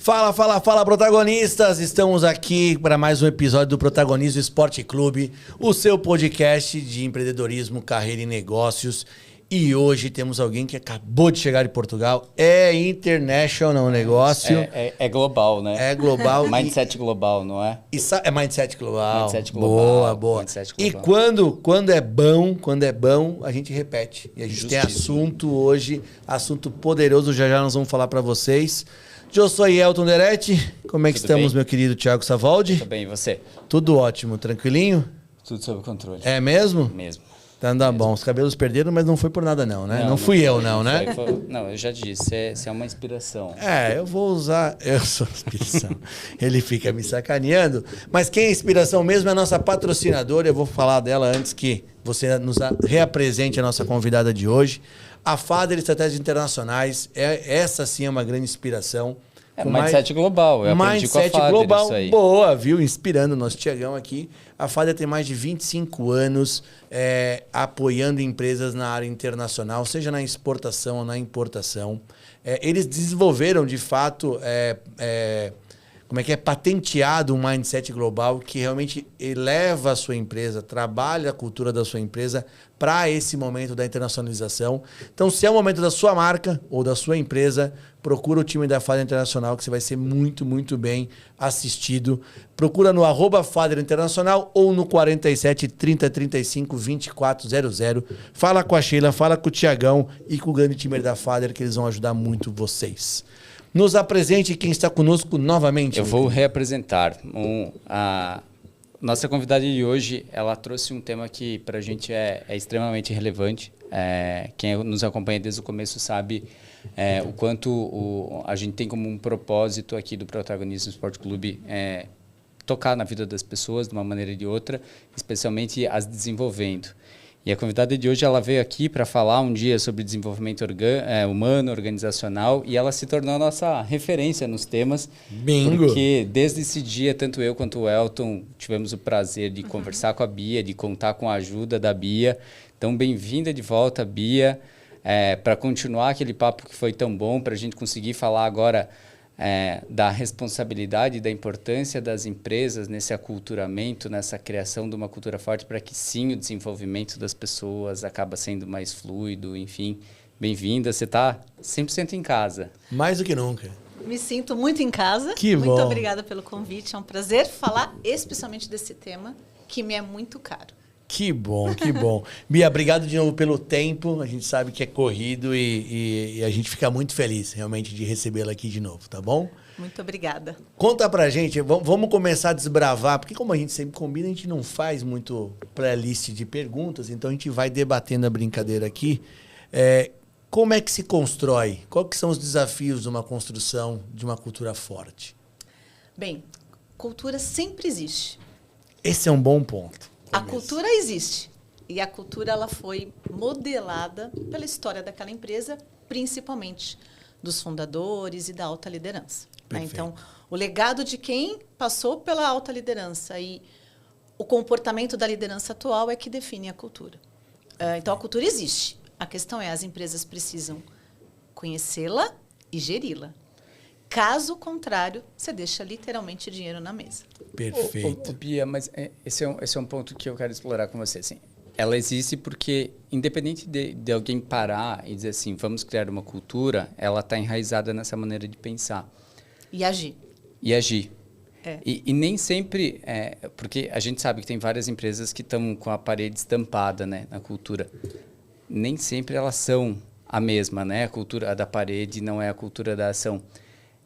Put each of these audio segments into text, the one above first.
Fala, fala, fala, protagonistas! Estamos aqui para mais um episódio do Protagonismo Esporte Clube, o seu podcast de empreendedorismo, carreira e negócios. E hoje temos alguém que acabou de chegar de Portugal. É international o negócio. É global, né? É global. Mindset global, não é? É mindset global. Mindset global. Boa, boa. Mindset E global. quando é bom, a gente repete. E a gente tem assunto hoje, assunto poderoso, já nós vamos falar para vocês. Eu sou Elton Deretti. Como é que estamos, meu querido Thiago Savoldi? Tudo bem, e você? Tudo ótimo, tranquilinho? Tudo sob controle. É mesmo? Mesmo. Tá andando bom. Os cabelos perderam, mas não foi por nada não, né? Não fui eu, né? Não, eu já disse, você é uma inspiração. Eu vou usar... Eu sou inspiração. Ele fica me sacaneando. Mas quem é inspiração mesmo é a nossa patrocinadora. Eu vou falar dela antes que você nos reapresente a nossa convidada de hoje. A Fader Estratégias Internacionais. Essa sim é uma grande inspiração. Mindset global. Eu aprendi com a Fader global, isso aí. Boa, viu? Inspirando o nosso Tiagão aqui. A Fader tem mais de 25 anos apoiando empresas na área internacional, seja na exportação ou na importação. Eles desenvolveram, de fato, patenteado um mindset global que realmente eleva a sua empresa, trabalha a cultura da sua empresa para esse momento da internacionalização. Então, se é o momento da sua marca ou da sua empresa, procura o time da Fader Internacional, que você vai ser muito, muito bem assistido. Procura no @Fader Internacional ou no 47 30 35 2400. Fala com a Sheila, fala com o Tiagão e com o grande time da Fader, que eles vão ajudar muito vocês. Nos apresente quem está conosco novamente. Eu vou reapresentar. Nossa convidada de hoje, ela trouxe um tema que para a gente é extremamente relevante. Quem nos acompanha desde o começo sabe o quanto a gente tem como um propósito aqui do Protagonismo Esporte Clube tocar na vida das pessoas de uma maneira ou de outra, especialmente as desenvolvendo. E a convidada de hoje, ela veio aqui para falar um dia sobre desenvolvimento humano, organizacional, e ela se tornou a nossa referência nos temas. Bingo! Porque desde esse dia, tanto eu quanto o Elton tivemos o prazer de conversar com a Bia, de contar com a ajuda da Bia. Então, bem-vinda de volta, Bia, para continuar aquele papo que foi tão bom, para a gente conseguir falar agora da responsabilidade e da importância das empresas nesse aculturamento, nessa criação de uma cultura forte para que sim, o desenvolvimento das pessoas acaba sendo mais fluido, enfim. Bem-vinda, você está 100% em casa. Mais do que nunca. Me sinto muito em casa. Que bom. Muito obrigada pelo convite. É um prazer falar especialmente desse tema que me é muito caro. Que bom, que bom. Bia, obrigado de novo pelo tempo. A gente sabe que é corrido e a gente fica muito feliz, realmente, de recebê-la aqui de novo, tá bom? Muito obrigada. Conta pra gente, vamos começar a desbravar, porque como a gente sempre combina, a gente não faz muito playlist de perguntas, então a gente vai debatendo a brincadeira aqui. Como é que se constrói? Quais que são os desafios de uma construção de uma cultura forte? Bem, cultura sempre existe. Esse é um bom ponto. A cultura existe. E a cultura ela foi modelada pela história daquela empresa, principalmente dos fundadores e da alta liderança. Né? Então, o legado de quem passou pela alta liderança e o comportamento da liderança atual é que define a cultura. Então, a cultura existe. A questão é, as empresas precisam conhecê-la e geri-la. Caso contrário, você deixa literalmente dinheiro na mesa. Perfeito. Bia, mas esse é um ponto que eu quero explorar com você. Assim, ela existe porque, independente de alguém parar e dizer assim, vamos criar uma cultura, ela está enraizada nessa maneira de pensar. E agir. E agir. E nem sempre... porque a gente sabe que tem várias empresas que estão com a parede estampada, né, na cultura. Nem sempre elas são a mesma, né? A cultura da parede não é a cultura da ação.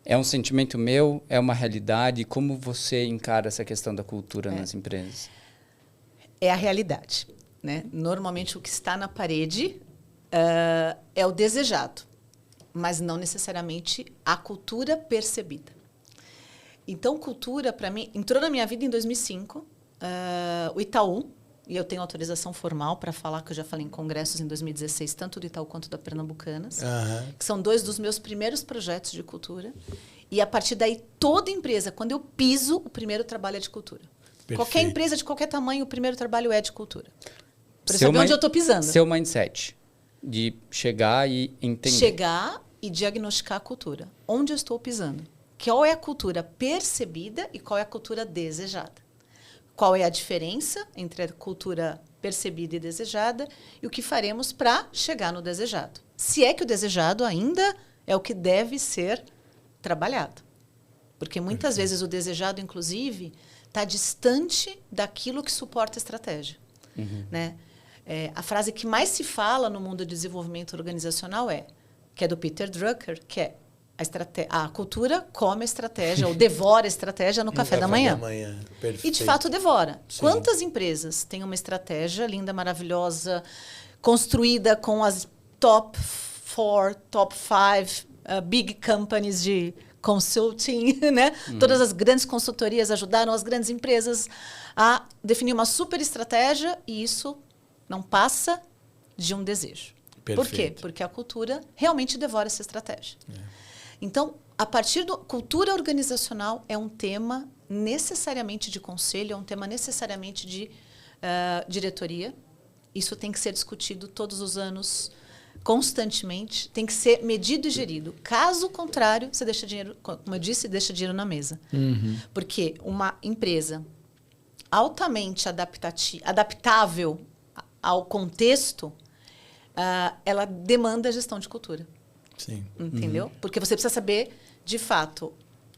É um sentimento meu? É uma realidade? Como você encara essa questão da cultura nas empresas? É a realidade. Né? Normalmente, o que está na parede é o desejado, mas não necessariamente a cultura percebida. Então, cultura, para mim, entrou na minha vida em 2005. O Itaú, e eu tenho autorização formal para falar, que eu já falei em congressos em 2016, tanto do Itaú quanto da Pernambucanas, que são 2 dos meus primeiros projetos de cultura. E, a partir daí, toda empresa, quando eu piso, o primeiro trabalho é de cultura. Perfeito. Qualquer empresa de qualquer tamanho, o primeiro trabalho é de cultura. Para saber onde eu estou pisando. Seu mindset de chegar e entender. Chegar e diagnosticar a cultura. Onde eu estou pisando? qual é a cultura percebida e qual é a cultura desejada. Qual é a diferença entre a cultura percebida e desejada e o que faremos para chegar no desejado. Se é que o desejado ainda é o que deve ser trabalhado. Porque muitas vezes o desejado, inclusive, está distante daquilo que suporta a estratégia. Né? A frase que mais se fala no mundo do desenvolvimento organizacional que é do Peter Drucker, que é a cultura come a estratégia ou devora a estratégia no café da manhã. Perfeito. E, de fato, devora. Sim. Quantas empresas têm uma estratégia linda, maravilhosa, construída com as top 4, top 5 big companies de consulting, né? Todas as grandes consultorias ajudaram as grandes empresas a definir uma super estratégia e isso não passa de um desejo. Perfeito. Por quê? Porque a cultura realmente devora essa estratégia. Então, a partir do... Cultura organizacional é um tema necessariamente de conselho, é um tema necessariamente de diretoria. Isso tem que ser discutido todos os anos, constantemente. Tem que ser medido e gerido. Caso contrário, você deixa dinheiro, como eu disse, deixa dinheiro na mesa. Porque uma empresa altamente adaptável ao contexto, ela demanda gestão de cultura. Sim. Entendeu? Porque você precisa saber, de fato,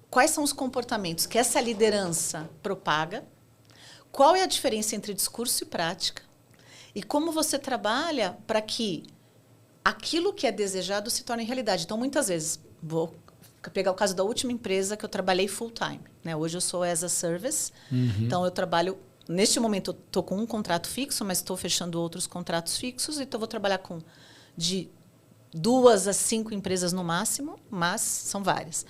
quais são os comportamentos que essa liderança propaga, qual é a diferença entre discurso e prática, e como você trabalha para que aquilo que é desejado se torne realidade. Então, muitas vezes, vou pegar o caso da última empresa que eu trabalhei full time. Né? Hoje eu sou as a service, então eu trabalho... Neste momento, eu estou com um contrato fixo, mas estou fechando outros contratos fixos, então eu vou trabalhar com de 2 a 5 empresas no máximo, mas são várias.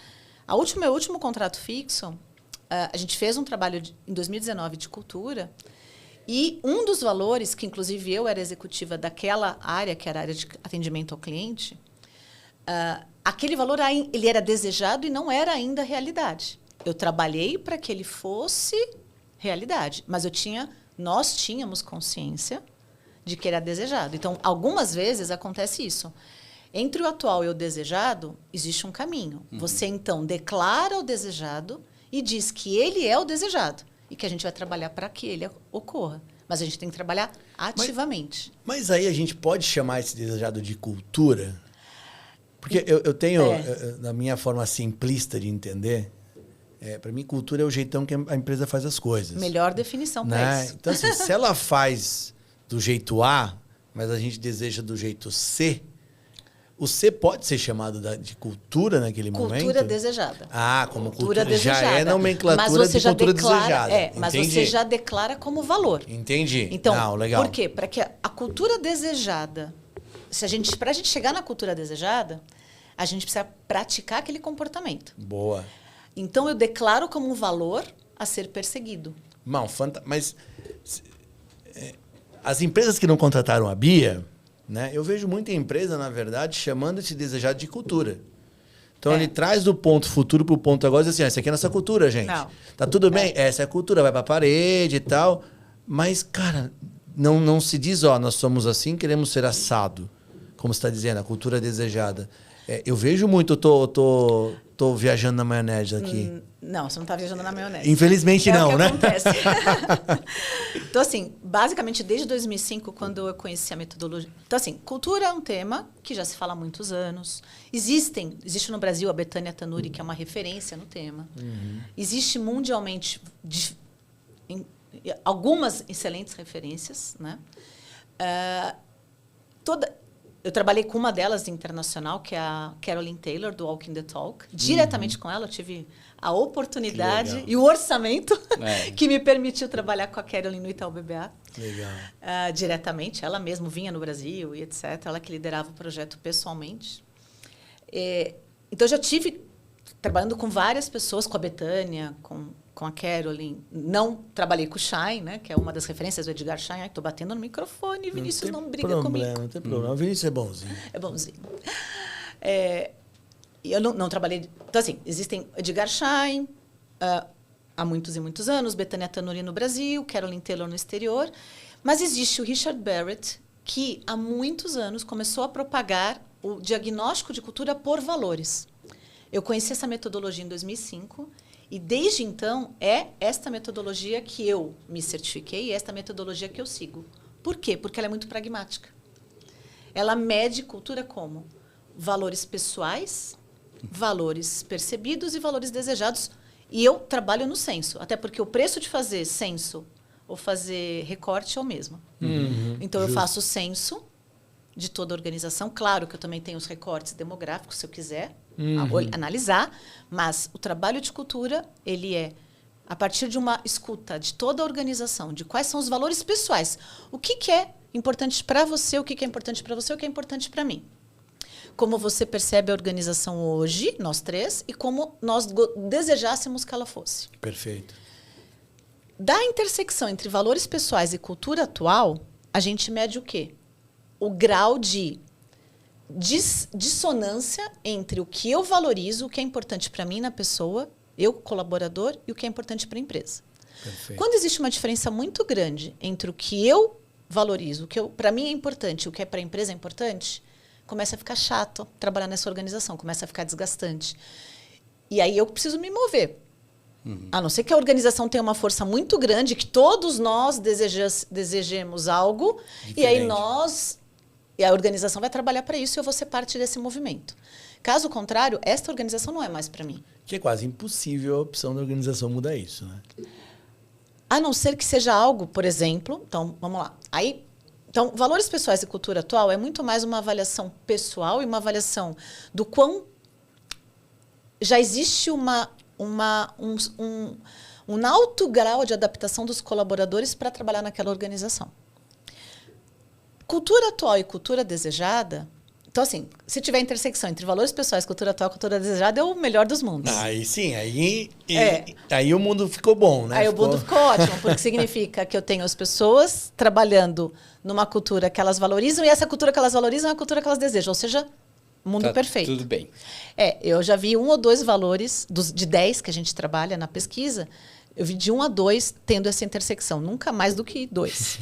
Meu último contrato fixo, a gente fez um trabalho em 2019 de cultura, e um dos valores, que inclusive eu era executiva daquela área, que era a área de atendimento ao cliente, aquele valor ele era desejado e não era ainda realidade. Eu trabalhei para que ele fosse realidade, mas nós tínhamos consciência de que era desejado. Então, algumas vezes acontece isso. Entre o atual e o desejado, existe um caminho. Você, então, declara o desejado e diz que ele é o desejado e que a gente vai trabalhar para que ele ocorra. Mas a gente tem que trabalhar ativamente. Mas aí a gente pode chamar esse desejado de cultura? Porque eu tenho, na minha forma simplista de entender, para mim, cultura é o jeitão que a empresa faz as coisas. Melhor definição para isso. Então, assim, se ela faz do jeito A, mas a gente deseja do jeito C, o C pode ser chamado de cultura naquele momento? Cultura desejada. Como cultura desejada. Já é nomenclatura de cultura desejada. Mas você já declara como valor. Entendi. Então, legal. Por quê? Para que a cultura desejada... Para a gente chegar na cultura desejada, a gente precisa praticar aquele comportamento. Boa. Então, eu declaro como um valor a ser perseguido. Mas as empresas que não contrataram a Bia, né, eu vejo muita empresa, na verdade, chamando esse desejado de cultura. Então, ele traz do ponto futuro para o ponto agora e diz assim, essa aqui é a nossa cultura, gente. Não. Tá tudo bem? Essa é a cultura, vai para a parede e tal. Mas, cara, não se diz, nós somos assim, queremos ser assado. Como você está dizendo, a cultura desejada. Eu vejo muito, tô viajando na maionese aqui. Não, você não está viajando na maionese. Infelizmente não, o que né? acontece. Então, assim, basicamente, desde 2005, quando eu conheci a metodologia... Então, assim, cultura é um tema que já se fala há muitos anos. Existe no Brasil a Bethânia Tanuri, que é uma referência no tema. Existe mundialmente algumas excelentes referências, né? Eu trabalhei com uma delas internacional, que é a Caroline Taylor, do Walking the Talk. Diretamente com ela, eu tive a oportunidade e o orçamento que me permitiu trabalhar com a Caroline no Itaú BBA. Legal. Diretamente. Ela mesma vinha no Brasil e etc. Ela que liderava o projeto pessoalmente. Então, eu já tive trabalhando com várias pessoas, com a Bethânia, com a Caroline. Não trabalhei com o Schein, né, que é uma das referências do Edgar Schein. Estou batendo no microfone, Vinícius não briga comigo. Não tem problema, o Vinícius é bonzinho. É bonzinho. Eu não trabalhei... Então, assim, existem Edgar Schein há muitos e muitos anos, Bethânia Tanuri no Brasil, Caroline Taylor no exterior, mas existe o Richard Barrett, que há muitos anos começou a propagar o diagnóstico de cultura por valores. Eu conheci essa metodologia em 2005 e desde então é esta metodologia que eu me certifiquei e esta metodologia que eu sigo. Por quê? Porque ela é muito pragmática. Ela mede cultura como valores pessoais, valores percebidos e valores desejados. E eu trabalho no censo, até porque o preço de fazer censo ou fazer recorte é o mesmo. Então, eu faço o censo de toda a organização. Claro que eu também tenho os recortes demográficos, se eu quiser analisar, mas o trabalho de cultura, ele é a partir de uma escuta de toda a organização, de quais são os valores pessoais. O que é importante para você, o que é importante para você, o que é importante para mim. Como você percebe a organização hoje, nós três, e como nós desejássemos que ela fosse. Perfeito. Da intersecção entre valores pessoais e cultura atual, a gente mede o quê? O grau de dissonância entre o que eu valorizo, o que é importante para mim na pessoa, eu, colaborador, e o que é importante para a empresa. Perfeito. Quando existe uma diferença muito grande entre o que eu valorizo, o que para mim é importante e o que é para a empresa é importante, começa a ficar chato trabalhar nessa organização, começa a ficar desgastante. E aí eu preciso me mover. A não ser que a organização tenha uma força muito grande, que todos nós desejemos algo, Diferente. e a organização vai trabalhar para isso e eu vou ser parte desse movimento. Caso contrário, esta organização não é mais para mim. Que é quase impossível a opção da organização mudar isso, né? A não ser que seja algo, por exemplo, então, vamos lá. Então, valores pessoais e cultura atual é muito mais uma avaliação pessoal e uma avaliação do quão já existe um alto grau de adaptação dos colaboradores para trabalhar naquela organização. Cultura atual e cultura desejada. Então, assim, se tiver intersecção entre valores pessoais, cultura atual e cultura desejada, é o melhor dos mundos. Aí sim, aí o mundo ficou bom, né? Aí o mundo ficou ótimo, porque significa que eu tenho as pessoas trabalhando numa cultura que elas valorizam, e essa cultura que elas valorizam é a cultura que elas desejam, ou seja, mundo perfeito. Tudo bem. Eu já vi 1 ou 2 valores, de 10 que a gente trabalha na pesquisa, eu vi de 1 a 2 tendo essa intersecção, nunca mais do que 2.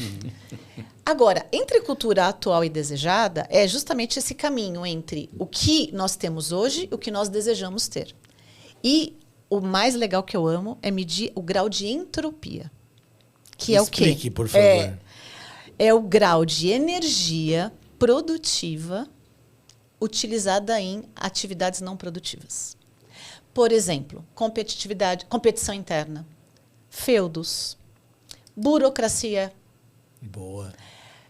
Agora, entre cultura atual e desejada, é justamente esse caminho entre o que nós temos hoje e o que nós desejamos ter. E o mais legal que eu amo é medir o grau de entropia. Que é o quê? Explique, por favor. É o grau de energia produtiva utilizada em atividades não produtivas. Por exemplo, competição interna, feudos, burocracia. Boa.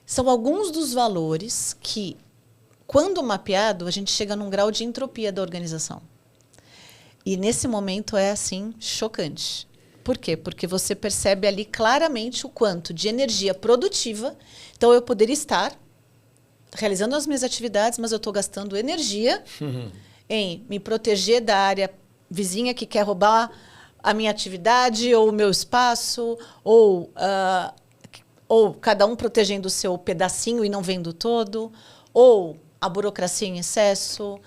São alguns dos valores que, quando mapeado, a gente chega num grau de entropia da organização. E nesse momento é, assim, chocante. Por quê? Porque você percebe ali claramente o quanto de energia produtiva. Então, eu poderia estar realizando as minhas atividades, mas eu estou gastando energia em me proteger da área vizinha que quer roubar a minha atividade ou o meu espaço, ou cada um protegendo o seu pedacinho e não vendo todo, ou a burocracia em excesso,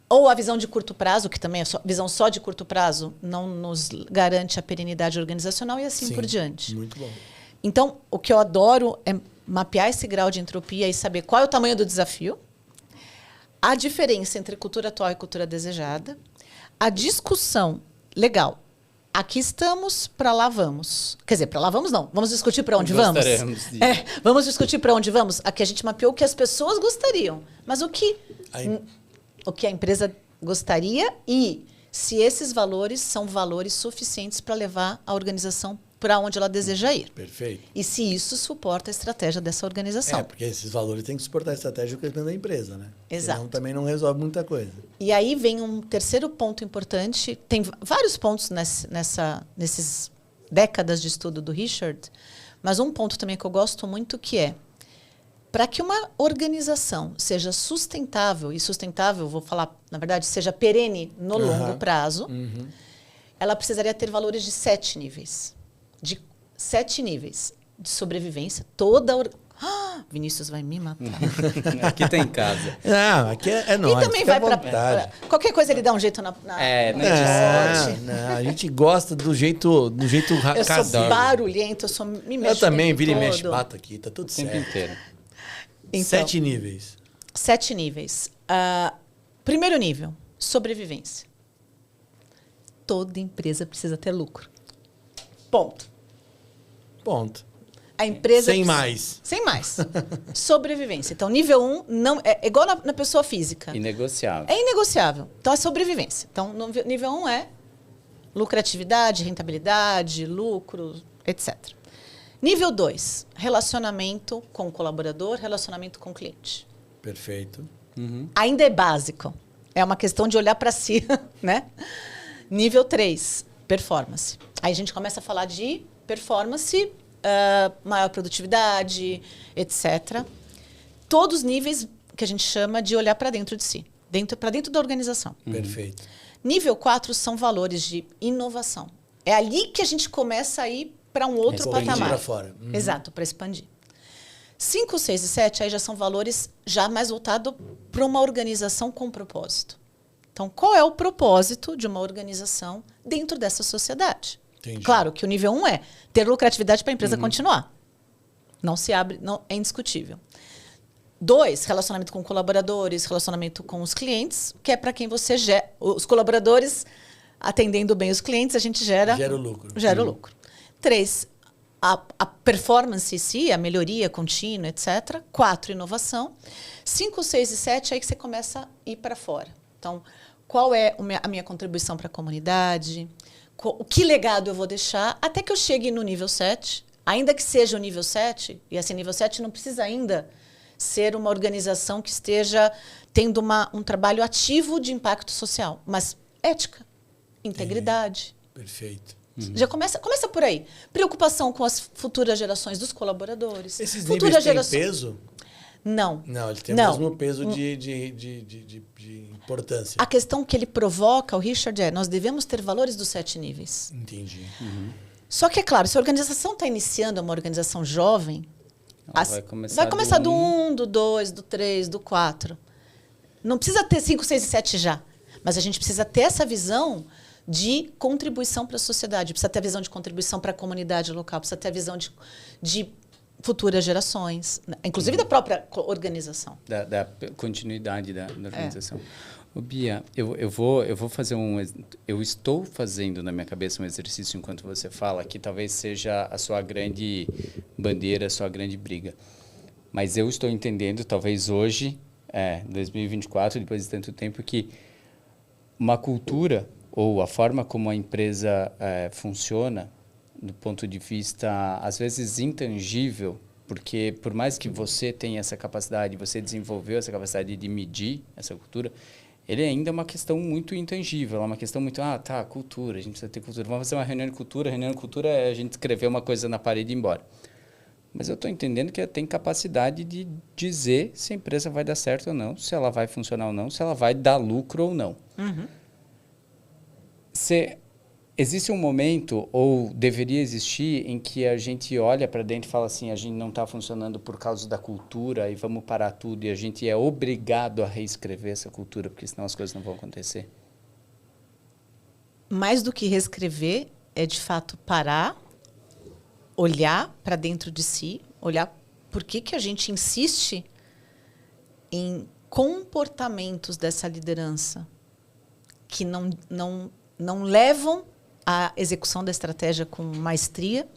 ou a visão de curto prazo, que também é visão só de curto prazo, não nos garante a perenidade organizacional e assim por diante. Muito bom. Então, o que eu adoro é mapear esse grau de entropia e saber qual é o tamanho do desafio, a diferença entre cultura atual e cultura desejada, a discussão legal. Aqui estamos, para lá vamos. Quer dizer, para lá vamos não. Vamos discutir para onde vamos? Vamos discutir para onde vamos? Aqui a gente mapeou o que as pessoas gostariam. Mas o que a empresa gostaria e se esses valores são valores suficientes para levar a organização para onde ela deseja ir. Perfeito. E se isso suporta a estratégia dessa organização. Porque esses valores têm que suportar a estratégia do crescimento da empresa, né? Exato. Senão também não resolve muita coisa. E aí vem um terceiro ponto importante. Tem vários pontos nesses décadas de estudo do Richard, mas um ponto também que eu gosto muito que é para que uma organização seja sustentável, e sustentável, vou falar, na verdade, seja perene no longo prazo, ela precisaria ter valores de 7 níveis. De 7 níveis de sobrevivência. Vinícius vai me matar. Aqui tem casa. Não, aqui é nóis. E também vai para qualquer coisa ele dá um jeito na a gente gosta do jeito eu casado. sou barulhento, eu sou me mexo. Eu também, vira e todo. mexe, bato aqui, tá tudo O tempo certo. inteiro. Então, 7 níveis. 7 níveis. Primeiro nível, sobrevivência. toda empresa precisa ter lucro. Ponto. A empresa Sem mais. Sem mais. Sobrevivência. Então, nível 1 não, é igual na pessoa física. Inegociável. É inegociável. Então, é sobrevivência. Então, nível 1 é lucratividade, rentabilidade, lucro, etc. Nível 2, relacionamento com o colaborador, relacionamento com o cliente. Perfeito. Ainda é básico. É uma questão de olhar para si, né? Nível 3, performance. Aí a gente começa a falar de performance, maior produtividade, etc. Todos os níveis que a gente chama de olhar para dentro de si, para dentro da organização. Perfeito. Nível 4 são valores de inovação. É ali que a gente começa a ir para um outro Expandir patamar. pra fora. Exato, para expandir. 5, 6 e 7 aí já são valores já mais voltados para uma organização com propósito. Então, qual é o propósito de uma organização dentro dessa sociedade? Entendi. Claro que o nível 1 é ter lucratividade para a empresa continuar. Não se abre, não, é indiscutível. 2, relacionamento com colaboradores, relacionamento com os clientes, que é para quem você gera. Os colaboradores atendendo bem os clientes, a gente gera o lucro. Gera o lucro. 3, a performance em si, a melhoria contínua, etc. 4, inovação. 5, 6 e 7, aí que você começa a ir para fora. Então, qual é a minha contribuição para a comunidade? O que legado eu vou deixar até que eu chegue no nível 7, ainda que seja o nível 7, e esse nível 7 não precisa ainda ser uma organização que esteja tendo um trabalho ativo de impacto social, mas ética, integridade. Perfeito. Já começa por aí. Preocupação com as futuras gerações dos colaboradores. Esses futuras níveis têm peso? Não. Não, ele tem o mesmo peso de importância. A questão que ele provoca, o Richard, nós devemos ter valores dos 7 níveis. Entendi. Só que, é claro, se a organização está iniciando, uma organização jovem, vai começar do 1, do 2, do 3, do 4. Não precisa ter 5, 6 e 7 já. Mas a gente precisa ter essa visão de contribuição para a sociedade. Precisa ter a visão de contribuição para a comunidade local. Precisa ter a visão de futuras gerações. Inclusive da própria organização. Da continuidade da organização. Ô, Bia, eu vou fazer eu estou fazendo na minha cabeça um exercício enquanto você fala, que talvez seja a sua grande bandeira, a sua grande briga. Mas eu estou entendendo, talvez hoje, 2024, depois de tanto tempo, que uma cultura ou a forma como a empresa funciona, do ponto de vista, às vezes, intangível, porque por mais que você tenha essa capacidade, você desenvolveu essa capacidade de medir essa cultura, ele ainda é uma questão muito intangível, é uma questão muito, cultura, a gente precisa ter cultura. Vamos fazer uma reunião de cultura é a gente escrever uma coisa na parede e ir embora. Mas eu estou entendendo que ela tem capacidade de dizer se a empresa vai dar certo ou não, se ela vai funcionar ou não, se ela vai dar lucro ou não. Existe um momento, ou deveria existir, em que a gente olha para dentro e fala assim, a gente não está funcionando por causa da cultura e vamos parar tudo e a gente é obrigado a reescrever essa cultura, porque senão as coisas não vão acontecer? Mais do que reescrever, é de fato parar, olhar para dentro de si, olhar por que a gente insiste em comportamentos dessa liderança que não levam a execução da estratégia com maestria,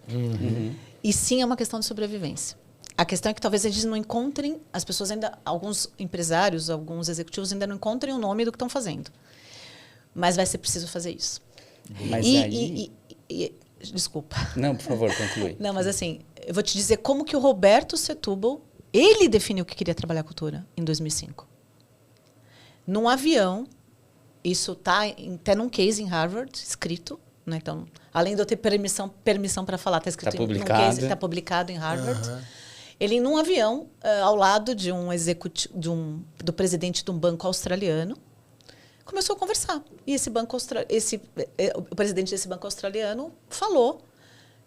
e sim é uma questão de sobrevivência. A questão é que talvez eles não encontrem, as pessoas ainda, alguns empresários, alguns executivos ainda não encontrem o nome do que estão fazendo. Mas vai ser preciso fazer isso. Mas desculpa. Não, por favor, conclui. Não, mas assim, eu vou te dizer como que o Roberto Setúbal, ele definiu que queria trabalhar cultura em 2005. Num avião, isso está até num case em Harvard, escrito, né? Então, além de eu ter permissão para falar, está escrito num case, está publicado em Harvard. Ele, num avião, ao lado de um executivo, do presidente de um banco australiano, começou a conversar. E o presidente desse banco australiano falou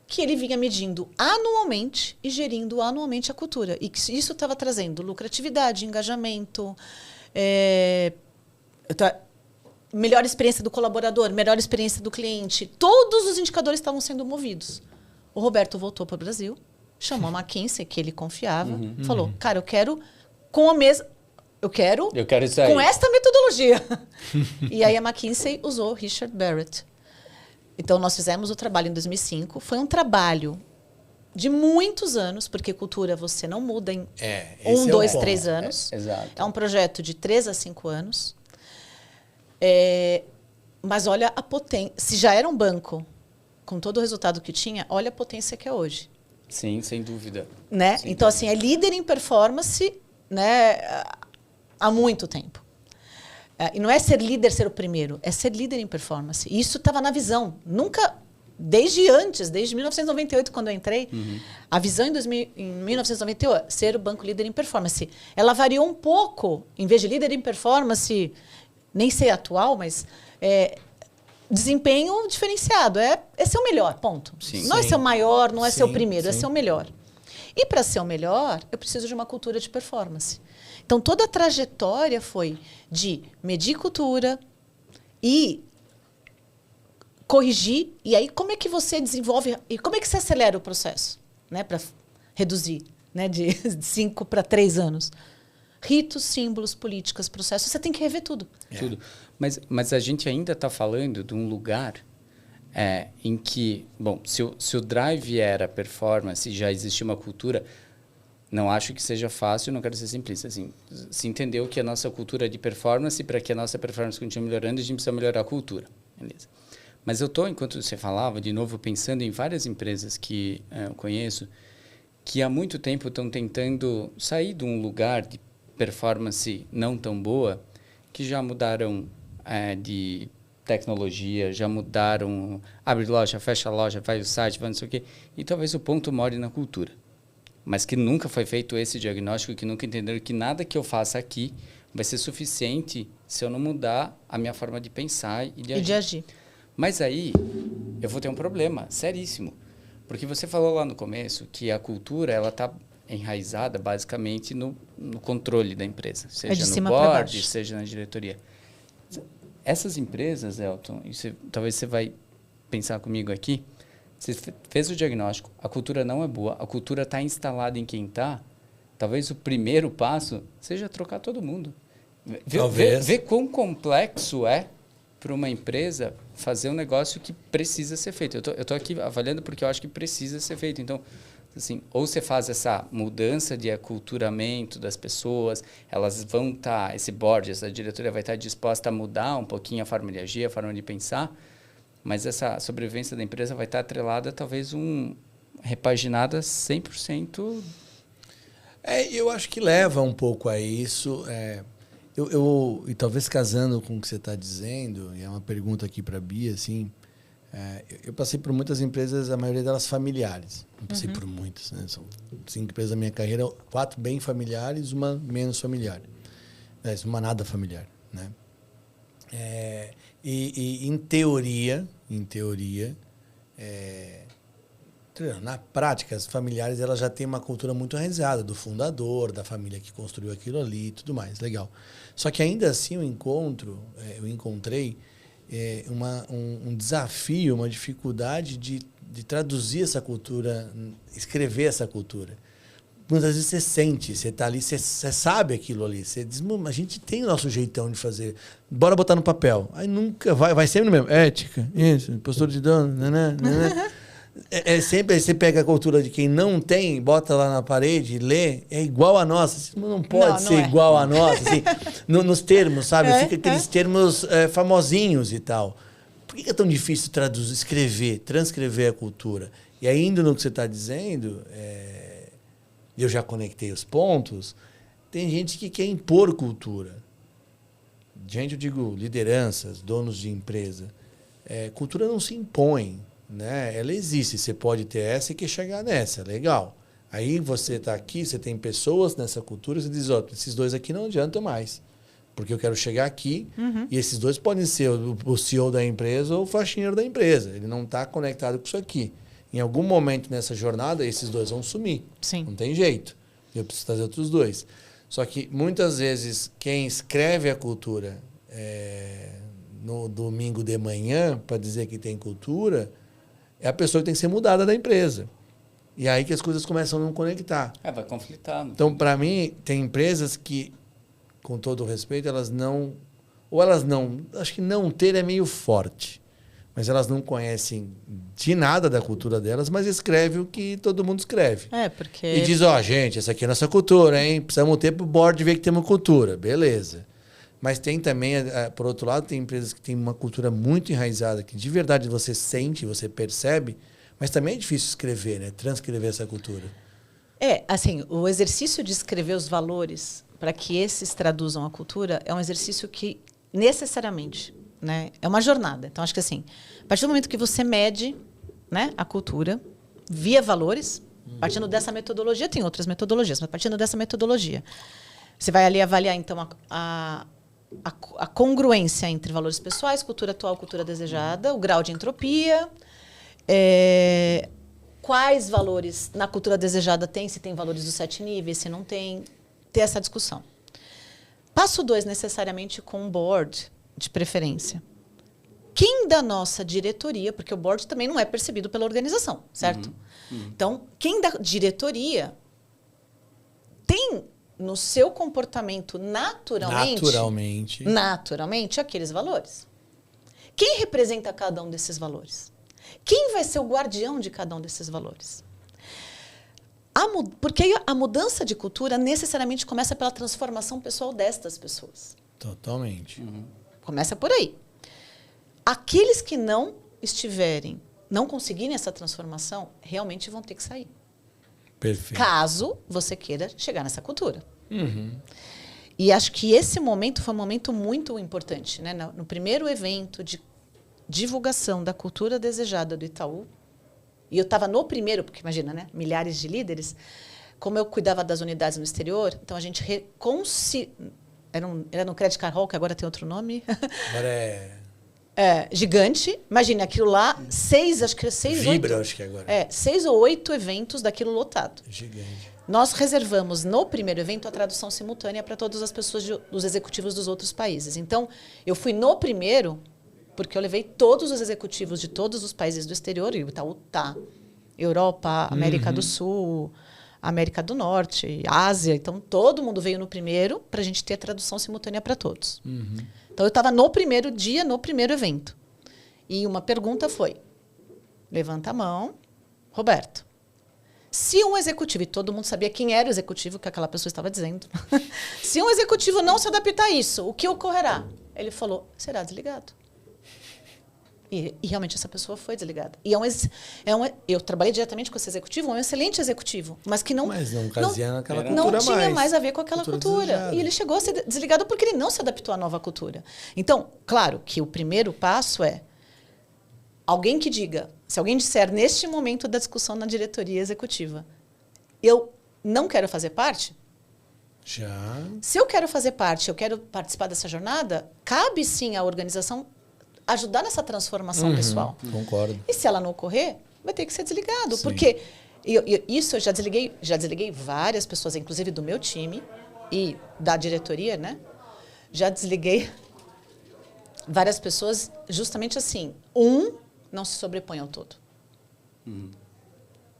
que ele vinha medindo anualmente e gerindo anualmente a cultura. E que isso estava trazendo lucratividade, engajamento, melhor experiência do colaborador, melhor experiência do cliente. Todos os indicadores estavam sendo movidos. O Roberto voltou para o Brasil, chamou a McKinsey, que ele confiava, falou, cara, eu quero isso aí. com esta metodologia. E aí a McKinsey usou Richard Barrett Então, nós fizemos o trabalho em 2005. Foi um trabalho de muitos anos, porque cultura você não muda em 1, 2, 3 anos. Exato. É um projeto de 3 a 5 anos. Mas olha a potência. Se já era um banco, com todo o resultado que tinha, olha a potência que é hoje. Sim, sem dúvida. Né? Sem então, dúvida. assim, é líder em performance, né, há muito tempo. E não é ser líder, ser o primeiro, é ser líder em performance. E isso estava na visão. Nunca, desde 1998, quando eu entrei, a visão em 1998, ser o banco líder em performance. Ela variou um pouco, em vez de líder em performance, nem sei atual, mas desempenho diferenciado. É ser o melhor, ponto. Sim. Não é ser o maior, não é ser o primeiro, é sim. ser o melhor. E para ser o melhor, eu preciso de uma cultura de performance. Então, toda a trajetória foi de medir cultura e corrigir. E aí, como é que você desenvolve e como é que você acelera o processo, né, para reduzir, né, de 5 para 3 anos? Ritos, símbolos, políticas, processos, você tem que rever tudo. Tudo. Mas a gente ainda está falando de um lugar em que, bom, se o drive era performance, já existia uma cultura, não acho que seja fácil, não quero ser simplista. Assim, se entendeu que a nossa cultura é de performance, para que a nossa performance continue melhorando, a gente precisa melhorar a cultura. Beleza. Mas eu estou, enquanto você falava, de novo, pensando em várias empresas que eu conheço, que há muito tempo estão tentando sair de um lugar de performance não tão boa, que já mudaram de tecnologia, já mudaram, abre loja, fecha loja, vai o site, vai não sei o quê, e talvez o ponto more na cultura. Mas que nunca foi feito esse diagnóstico, que nunca entenderam que nada que eu faça aqui vai ser suficiente se eu não mudar a minha forma de pensar e de agir. Mas aí eu vou ter um problema seríssimo, porque você falou lá no começo que a cultura ela está enraizada basicamente no controle da empresa, seja no board, seja na diretoria. Essas empresas, Elton, talvez você vai pensar comigo aqui, você fez o diagnóstico, a cultura não é boa, a cultura está instalada em quem está, talvez o primeiro passo seja trocar todo mundo. Ver quão complexo é para uma empresa fazer um negócio que precisa ser feito. Eu estou aqui avaliando porque eu acho que precisa ser feito. Então, assim, ou você faz essa mudança de aculturamento das pessoas, elas vão estar, esse board, essa diretoria vai estar disposta a mudar um pouquinho a forma de agir, a forma de pensar, mas essa sobrevivência da empresa vai estar atrelada a talvez repaginada 100%. Eu acho que leva um pouco a isso. E talvez casando com o que você está dizendo, e é uma pergunta aqui para a Bia, assim, eu passei por muitas empresas, a maioria delas familiares. Não passei por muitas, né? São 5 empresas da minha carreira, 4 bem familiares, uma menos familiar. Uma nada familiar, né? E em teoria, na prática, as familiares elas já têm uma cultura muito enraizada do fundador, da família que construiu aquilo ali e tudo mais. Legal. Só que ainda assim eu encontrei um desafio, uma dificuldade de traduzir essa cultura, escrever essa cultura. Muitas vezes você sente, você está ali, você sabe aquilo ali. Você diz, a gente tem o nosso jeitão de fazer. Bora botar no papel. Aí nunca vai sempre no mesmo. Ética, isso, postura de dono, sempre você pega a cultura de quem não tem, bota lá na parede, lê, é igual a nossa. Não pode ser igual a nossa. Assim, nos termos, sabe? Fica aqueles termos famosinhos e tal. Por que é tão difícil transcrever a cultura? E ainda no que você está dizendo, eu já conectei os pontos, tem gente que quer impor cultura. Gente, eu digo lideranças, donos de empresa. Cultura não se impõe, né? Ela existe, você pode ter essa e quer chegar nessa, legal. Aí você está aqui, você tem pessoas nessa cultura, você diz, esses dois aqui não adiantam mais, porque eu quero chegar aqui e esses dois podem ser o CEO da empresa ou o faxineiro da empresa. Ele não está conectado com isso aqui. Em algum momento nessa jornada, esses dois vão sumir. Sim. Não tem jeito. Eu preciso trazer outros dois. Só que, muitas vezes, quem escreve a cultura no domingo de manhã, para dizer que tem cultura, é a pessoa que tem que ser mudada da empresa. E aí que as coisas começam a não conectar. Vai conflitar. Então, para mim, tem empresas que, com todo o respeito, elas não... Ou elas não... Acho que não ter é meio forte. mas elas não conhecem de nada da cultura delas, mas escreve o que todo mundo escreve. Porque... E diz, gente, essa aqui é a nossa cultura, hein? Precisamos ter pro board ver que temos cultura. Beleza. Mas tem também, por outro lado, tem empresas que têm uma cultura muito enraizada, que de verdade você sente, você percebe, mas também é difícil escrever, né? Transcrever essa cultura. Assim, o exercício de escrever os valores para que esses traduzam a cultura é um exercício que necessariamente, né, é uma jornada. Então, acho que assim, a partir do momento que você mede, né, a cultura via valores, partindo dessa metodologia, tem outras metodologias, mas partindo dessa metodologia, você vai ali avaliar, então, a congruência entre valores pessoais, cultura atual, cultura desejada, o grau de entropia, quais valores na cultura desejada tem, se tem valores dos 7 níveis, se não tem, ter essa discussão. Passo 2, necessariamente com um board, de preferência. Quem da nossa diretoria, porque o board também não é percebido pela organização, certo? Então, quem da diretoria tem no seu comportamento naturalmente aqueles valores. Quem representa cada um desses valores? Quem vai ser o guardião de cada um desses valores? Porque a mudança de cultura necessariamente começa pela transformação pessoal destas pessoas. Totalmente. Começa por aí. Aqueles que não conseguirem essa transformação, realmente vão ter que sair. Perfeito. Caso você queira chegar nessa cultura. E acho que esse momento foi um momento muito importante, né? No primeiro evento de divulgação da cultura desejada do Itaú, e eu estava no primeiro, porque imagina, né? Milhares de líderes, como eu cuidava das unidades no exterior, então a gente era no Credit Card Hall, que agora tem outro nome. Agora gigante. Imagina, aquilo lá, 6 Vibra, acho que agora. 6 ou 8 eventos daquilo lotado. Gigante. Nós reservamos no primeiro evento a tradução simultânea para todas as pessoas dos executivos dos outros países. Então, eu fui no primeiro, porque eu levei todos os executivos de todos os países do exterior, e o Itaú tá. Europa, América do Sul, América do Norte, Ásia. Então, todo mundo veio no primeiro para a gente ter a tradução simultânea para todos. Então, eu estava no primeiro dia, no primeiro evento. E uma pergunta foi, levanta a mão, Roberto. Se um executivo, e todo mundo sabia quem era o executivo que aquela pessoa estava dizendo, se um executivo não se adaptar a isso, o que ocorrerá? Ele falou, será desligado. E realmente essa pessoa foi desligada. E eu trabalhei diretamente com esse executivo, um excelente executivo, mas que não... Mas não fazia naquela cultura não tinha mais a ver com aquela cultura. E ele chegou a ser desligado porque ele não se adaptou à nova cultura. Então, claro que o primeiro passo é alguém que diga, se alguém disser neste momento da discussão na diretoria executiva, eu não quero fazer parte, já. Se eu quero fazer parte, eu quero participar dessa jornada, cabe sim à organização ajudar nessa transformação pessoal. Concordo. E se ela não ocorrer, vai ter que ser desligado. Sim. Porque isso eu já desliguei várias pessoas, inclusive do meu time e da diretoria, né? Já desliguei várias pessoas justamente assim. Não se sobrepõe ao todo.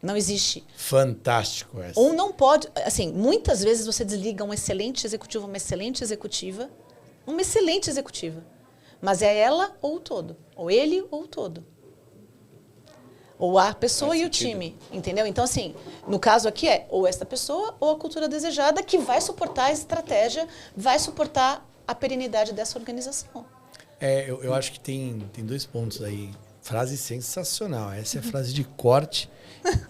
Não existe. Fantástico essa. Não pode... Assim, muitas vezes você desliga um excelente executivo, uma excelente executiva, mas é ela ou o todo. Ou ele ou o todo. Ou a pessoa e o time. Entendeu? Então, assim, no caso aqui ou esta pessoa ou a cultura desejada que vai suportar a estratégia, vai suportar a perenidade dessa organização. Eu acho que tem 2 pontos aí. Frase sensacional. Essa é a frase de corte.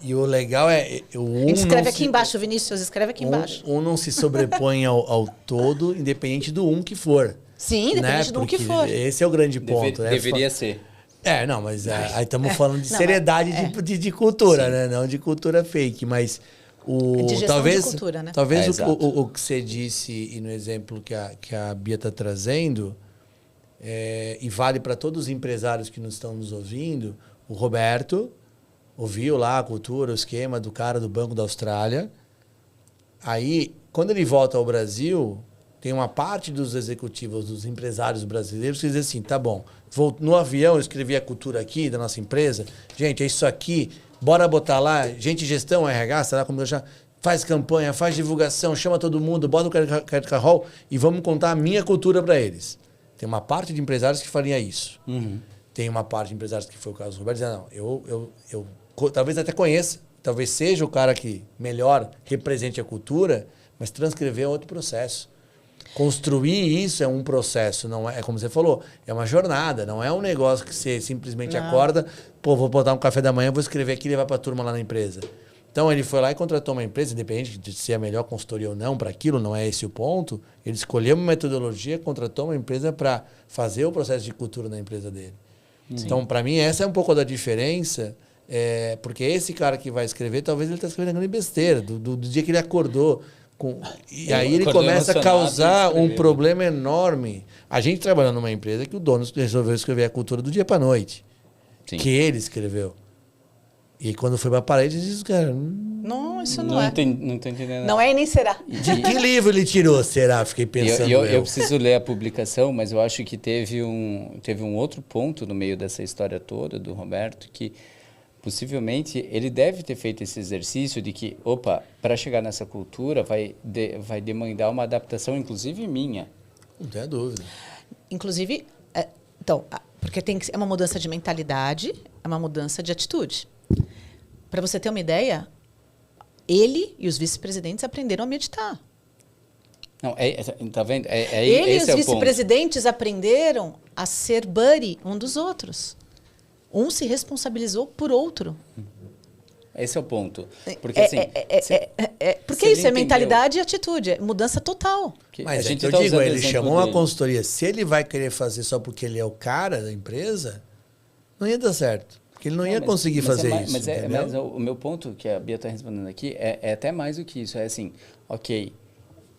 E o legal é... Escreve aqui embaixo, Vinícius. Escreve aqui embaixo. Não se sobrepõe ao todo, independente do que for. Sim, independente do que for. Esse é o grande ponto. Deveria ser. Não, mas aí estamos falando de seriedade de cultura, né? Não de cultura fake, mas de gestão de cultura, né? Talvez o que você disse e no exemplo que a Bia está trazendo, e vale para todos os empresários que nos estão nos ouvindo, o Roberto ouviu lá a cultura, o esquema do cara do Banco da Austrália. Aí, quando ele volta ao Brasil, tem uma parte dos executivos, dos empresários brasileiros que dizem assim, tá bom, no avião eu escrevi a cultura aqui da nossa empresa, gente, é isso aqui, bora botar lá, gente, gestão, RH, sei lá como eu já... Faz campanha, faz divulgação, chama todo mundo, bota o Credit Card Hall e vamos contar a minha cultura para eles. Tem uma parte de empresários que faria isso. tem uma parte de empresários, que foi o caso do Roberto, dizendo, não, eu talvez até conheça, talvez seja o cara que melhor represente a cultura, mas transcrever é outro processo. Construir isso é um processo, não é como você falou, é uma jornada, não é um negócio que você simplesmente acorda, pô, vou botar um café da manhã, vou escrever aqui e levar para a turma lá na empresa. Então ele foi lá e contratou uma empresa, independente de ser a melhor consultoria ou não para aquilo, não é esse o ponto. Ele escolheu uma metodologia, contratou uma empresa para fazer o processo de cultura na empresa dele. Sim. Então, para mim, essa é um pouco da diferença, porque esse cara que vai escrever, talvez ele está escrevendo grande besteira, do dia que ele acordou. E aí ele começa a causar um problema enorme. A gente trabalhando numa empresa que o dono resolveu escrever a cultura do dia para noite. Sim. Que ele escreveu. E quando foi para a parede, ele disse, cara... Não, isso não é. Não tô entendendo. Não é e nem será. De que livro ele tirou, será? Fiquei pensando. Eu preciso ler a publicação, mas eu acho que teve um outro ponto no meio dessa história toda do Roberto, que possivelmente ele deve ter feito esse exercício de que, para chegar nessa cultura vai demandar uma adaptação, inclusive minha. Não tenho dúvida. Inclusive, porque é uma mudança de mentalidade, é uma mudança de atitude. Para você ter uma ideia, ele e os vice-presidentes aprenderam a meditar. Não, tá vendo? Ele e os vice-presidentes aprenderam a ser buddy um dos outros. Um se responsabilizou por outro. Esse é o ponto. Porque assim... porque isso é mentalidade e atitude. É mudança total. Mas eu digo, ele chamou uma consultoria. Se ele vai querer fazer só porque ele é o cara da empresa, não ia dar certo. Porque ele não ia conseguir fazer isso. Mas o meu ponto, que a Bia está respondendo aqui, é até mais do que isso. É assim,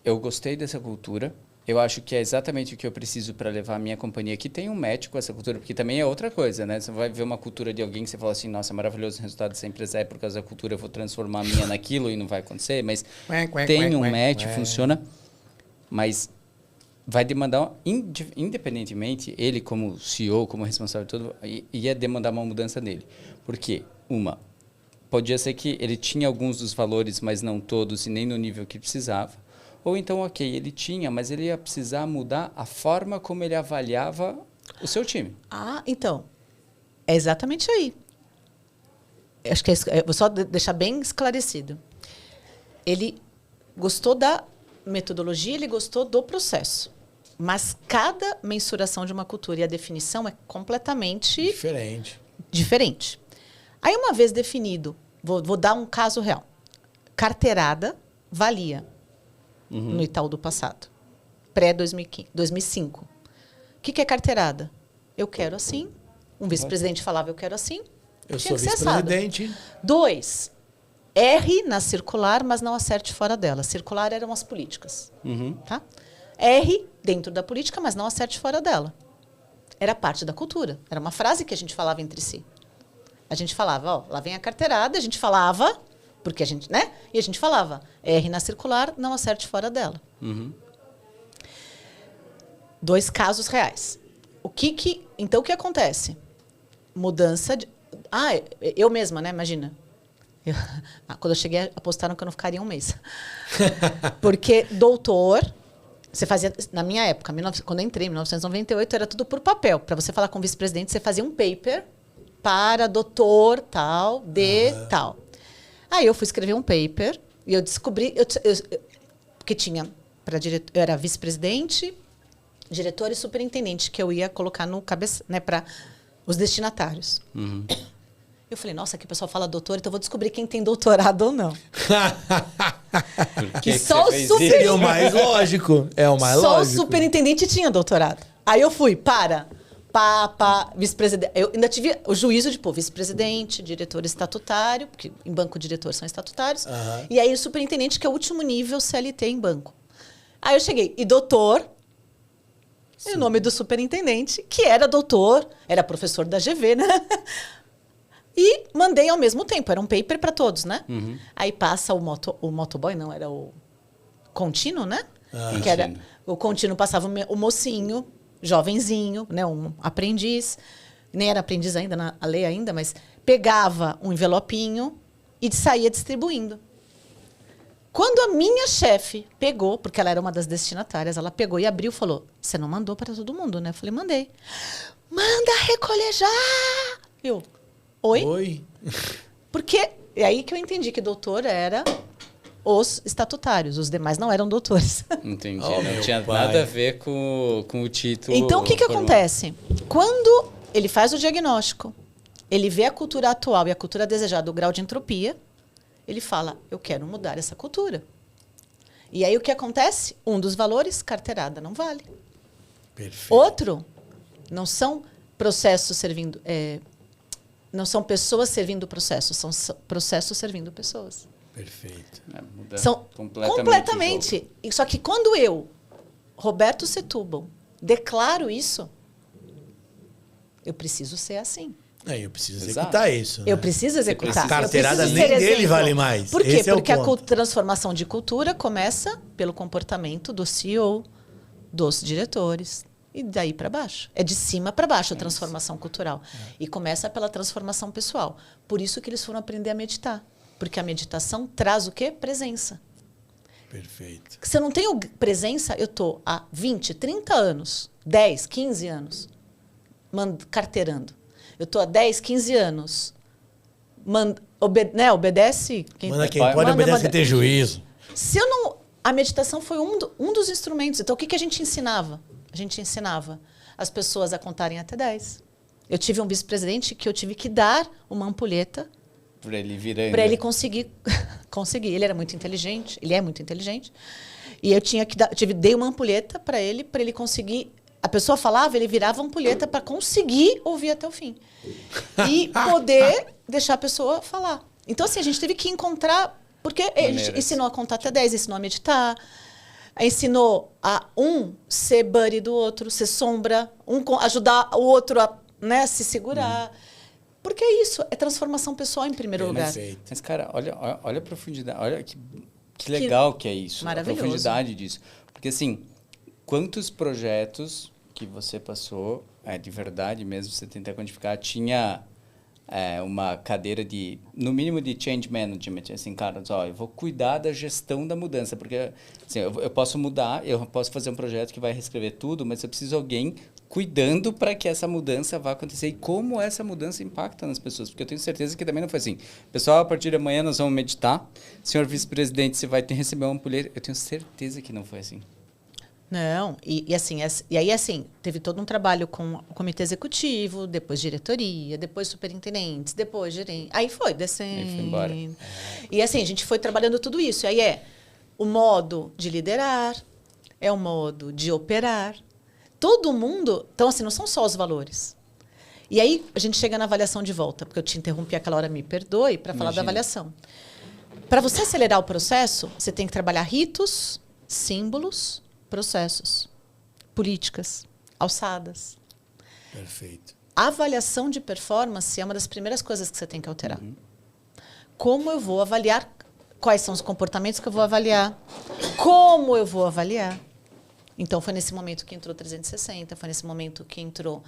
eu gostei dessa cultura. Eu acho que é exatamente o que eu preciso para levar a minha companhia, que tem um match com essa cultura, porque também é outra coisa, né? Você vai ver uma cultura de alguém que você fala assim, nossa, maravilhoso o resultado dessa empresa, por causa da cultura, eu vou transformar a minha naquilo e não vai acontecer, mas tem um match, funciona, mas vai demandar, independentemente, ele como CEO, como responsável de tudo, ia demandar uma mudança nele. Por quê? Podia ser que ele tinha alguns dos valores, mas não todos e nem no nível que precisava. Ou então, ele tinha, mas ele ia precisar mudar a forma como ele avaliava o seu time. Então, é exatamente aí. Acho que vou só deixar bem esclarecido. Ele gostou da metodologia, ele gostou do processo. Mas cada mensuração de uma cultura e a definição é completamente... Diferente. Aí, uma vez definido, vou dar um caso real. Carteirada valia. No Itaú do passado. Pré-2005. O que é carteirada? Eu quero assim. Um vice-presidente falava, eu quero assim. Eu sou vice-presidente. 2. R na circular, mas não acerte fora dela. Circular eram as políticas. Tá? R dentro da política, mas não acerte fora dela. Era parte da cultura. Era uma frase que a gente falava entre si. A gente falava, lá vem a carteirada, a gente falava... Porque a gente, né? E a gente falava, R na circular, não acerte fora dela. 2 casos reais. Então, o que acontece? Mudança de... eu mesma, né? Imagina. Quando eu cheguei, apostaram que eu não ficaria um mês. Porque doutor... Você fazia... Na minha época, quando eu entrei, em 1998, era tudo por papel. Para você falar com o vice-presidente, você fazia um paper para doutor tal, tal. Aí eu fui escrever um paper e eu descobri... Porque tinha... Eu era vice-presidente, diretor e superintendente, que eu ia colocar no cabeça, né, para os destinatários. Eu falei, nossa, aqui o pessoal fala doutor, então eu vou descobrir quem tem doutorado ou não. Que só o é o mais lógico. Só o superintendente tinha doutorado. Aí eu fui, vice-presidente. Eu ainda tive o juízo de, vice-presidente, diretor estatutário, porque em banco diretor são estatutários, e aí o superintendente, que é o último nível CLT em banco. Aí eu cheguei, e doutor, e o nome do superintendente, que era doutor, era professor da GV, né? E mandei ao mesmo tempo, era um paper para todos, né? Aí passa o motoboy, não, era o contínuo, né? Que era, o contínuo passava o mocinho, jovenzinho, né, um aprendiz, nem era aprendiz ainda, na lei ainda, mas pegava um envelopinho e saía distribuindo. Quando a minha chefe pegou, porque ela era uma das destinatárias, ela pegou e abriu e falou, você não mandou para todo mundo, né? Eu falei, mandei. Manda recolher já! Eu, oi? Oi? Porque é aí que eu entendi que doutor era os estatutários, os demais não eram doutores. Entendi. Oh, não meu tinha pai. nada a ver com o título. Então, o que formal. acontece? Quando ele faz o diagnóstico, ele vê a cultura atual e a cultura desejada, o grau de entropia, ele fala, eu quero mudar essa cultura. E aí o que acontece? Um dos valores, carteirada, não vale. Perfeito. Outro, não são processos servindo... não são pessoas servindo processos, são processos servindo pessoas. Perfeito. Muda São completamente. Só que quando eu, Roberto Setúbal, declaro isso, eu preciso ser assim. Eu preciso Exato. executar isso. Né? Eu preciso executar. A carteirada eu preciso nem ser dele exemplo. vale mais. Por quê? Esse é o Porque a ponto. transformação de cultura começa pelo comportamento do CEO, dos diretores, e daí para baixo. É de cima para baixo a transformação cultural. E começa pela transformação pessoal. Por isso que eles foram aprender a meditar. Porque a meditação traz o quê? Presença. Perfeito. Se eu não tenho presença, eu estou há 20, 30 anos, 10, 15 anos, carteirando. Eu estou há 10, 15 anos. Obedece quem Manda quem Manda, pode, obedece manda. quem tem juízo. Se eu não... A meditação foi um dos instrumentos. Então, o que a gente ensinava? A gente ensinava as pessoas a contarem até 10. Eu tive um vice-presidente que eu tive que dar uma ampulheta Para ele virando. para ele conseguir. Ele era muito inteligente. Ele é muito inteligente. E eu tinha que dei uma ampulheta para ele conseguir. A pessoa falava, ele virava a ampulheta para conseguir ouvir até o fim. E poder deixar a pessoa falar. Então, assim, a gente teve que encontrar... Porque a gente ensinou a contar até 10, ensinou a meditar, ensinou a ser buddy do outro, ser sombra, ajudar o outro a se segurar. Porque é isso, é transformação pessoal em primeiro lugar. Mas, cara, olha a profundidade, olha que legal que é isso. Maravilhoso. A profundidade disso. Porque, assim, quantos projetos que você passou, de verdade mesmo, você tentar quantificar, tinha uma cadeira de, no mínimo, de change management. Assim, cara, eu vou cuidar da gestão da mudança, porque assim, eu posso mudar, eu posso fazer um projeto que vai reescrever tudo, mas eu preciso de alguém cuidando para que essa mudança vá acontecer e como essa mudança impacta nas pessoas. Porque eu tenho certeza que também não foi assim. Pessoal, a partir de amanhã nós vamos meditar. Senhor vice-presidente, você vai receber uma ampulheta. Eu tenho certeza que não foi assim. Não, e aí assim, teve todo um trabalho com o comitê executivo, depois diretoria, depois superintendentes, depois gerente. Aí foi descendo. Aí foi embora. E assim, a gente foi trabalhando tudo isso. E aí o modo de liderar, é o modo de operar. Todo mundo... Então, assim, não são só os valores. E aí a gente chega na avaliação de volta, porque eu te interrompi aquela hora, me perdoe, para falar da avaliação. Para você acelerar o processo, você tem que trabalhar ritos, símbolos, processos, políticas, alçadas. Perfeito. A avaliação de performance é uma das primeiras coisas que você tem que alterar. Como eu vou avaliar? Quais são os comportamentos que eu vou avaliar? Como eu vou avaliar? Então, foi nesse momento que entrou 360, foi nesse momento que entrou,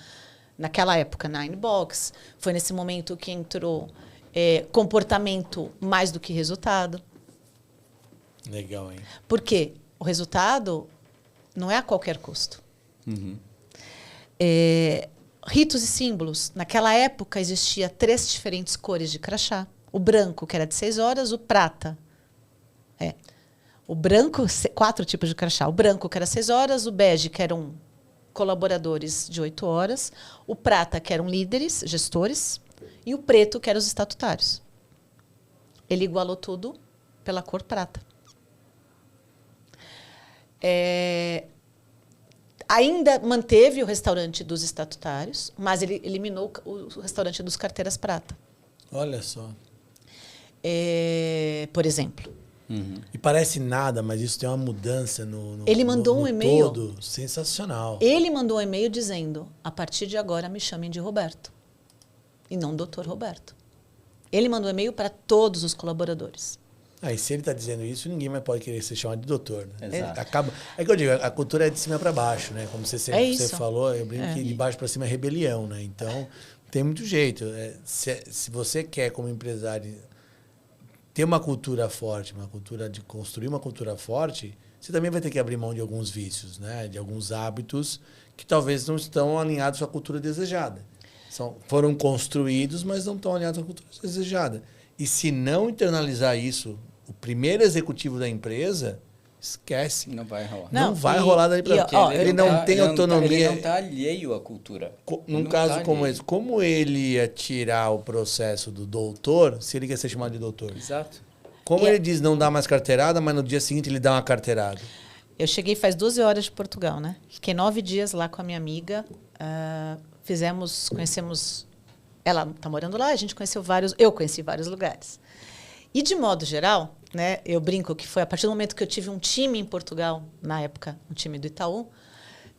naquela época, Ninebox, foi nesse momento que entrou comportamento mais do que resultado. Legal, hein? Por quê? O resultado não é a qualquer custo. Ritos e símbolos. Naquela época, existia 3 diferentes cores de crachá. O branco, que era de 6 horas, o prata. O branco, 4 tipos de crachá. O branco, que era 6 horas, o bege, que eram colaboradores de 8 horas, o prata, que eram líderes, gestores, e o preto, que eram os estatutários. Ele igualou tudo pela cor prata. Ainda manteve o restaurante dos estatutários, mas ele eliminou o restaurante dos carteiras prata. Olha só. Por exemplo. E parece nada, mas isso tem uma mudança no Ele mandou um e-mail todo sensacional. Ele mandou um e-mail dizendo: a partir de agora me chamem de Roberto e não Dr. Roberto. Ele mandou um e-mail para todos os colaboradores. E se ele está dizendo isso, ninguém mais pode querer ser chamado de doutor. Né? Exato. É que eu digo, a cultura é de cima para baixo, né? Como você falou, eu brinco que de baixo para cima é rebelião, né? Então, tem muito jeito. Se você quer, como empresário, ter uma cultura forte, uma cultura de construir uma cultura forte, você também vai ter que abrir mão de alguns vícios, né? De alguns hábitos que talvez não estão alinhados com a cultura desejada. Foram construídos, mas não estão alinhados com a cultura desejada. E se não internalizar isso, o primeiro executivo da empresa, esquece. Não vai rolar. Não vai rolar daí para frente. ele não tem autonomia. Ele não está alheio à cultura. Num caso como esse, como ele ia tirar o processo do doutor se ele quer ser chamado de doutor? Exato. Como ele diz não dá mais carteirada, mas no dia seguinte ele dá uma carteirada? Eu cheguei faz 12 horas de Portugal, né? Fiquei 9 dias lá com a minha amiga. Conhecemos... Ela está morando lá, a gente conheceu eu conheci vários lugares. E, de modo geral, né, eu brinco que foi a partir do momento que eu tive um time em Portugal, na época, um time do Itaú,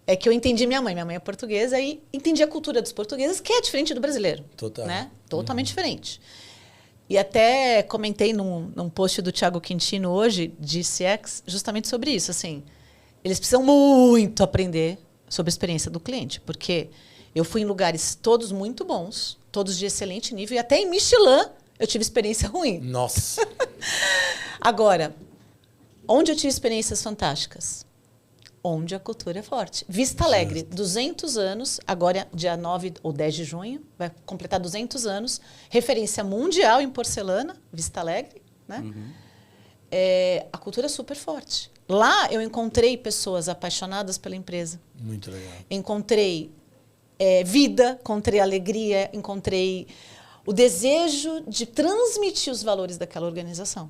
é que eu entendi minha mãe. Minha mãe é portuguesa e entendi a cultura dos portugueses, que é diferente do brasileiro. Total. Né? Totalmente diferente. E até comentei num post do Thiago Quintino hoje, de CX, justamente sobre isso. Assim, eles precisam muito aprender sobre a experiência do cliente, porque eu fui em lugares todos muito bons, todos de excelente nível, e até em Michelin eu tive experiência ruim. Nossa! Agora, onde eu tive experiências fantásticas? Onde a cultura é forte. Vista Alegre, 200 anos, agora dia 9 ou 10 de junho, vai completar 200 anos, referência mundial em porcelana, Vista Alegre, né? A cultura é super forte. Lá eu encontrei pessoas apaixonadas pela empresa. Muito legal. Encontrei vida, encontrei alegria, encontrei o desejo de transmitir os valores daquela organização.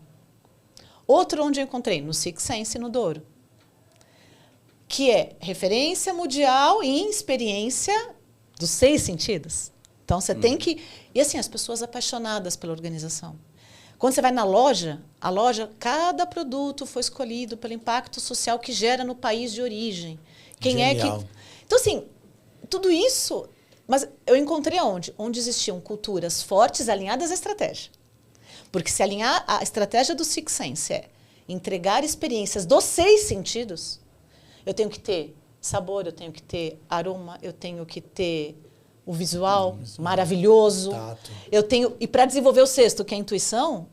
Outro onde eu encontrei, no Six Sense, no Douro, que é referência mundial em experiência dos 6 sentidos. Então, você tem que... E, assim, as pessoas apaixonadas pela organização. Quando você vai na loja, cada produto foi escolhido pelo impacto social que gera no país de origem. Genial. Então, assim, tudo isso... Mas eu encontrei aonde? Onde existiam culturas fortes alinhadas à estratégia. Porque se alinhar a estratégia do Six Sense é entregar experiências dos 6 sentidos, eu tenho que ter sabor, eu tenho que ter aroma, eu tenho que ter o visual maravilhoso. Tato. E para desenvolver o sexto, que é a intuição,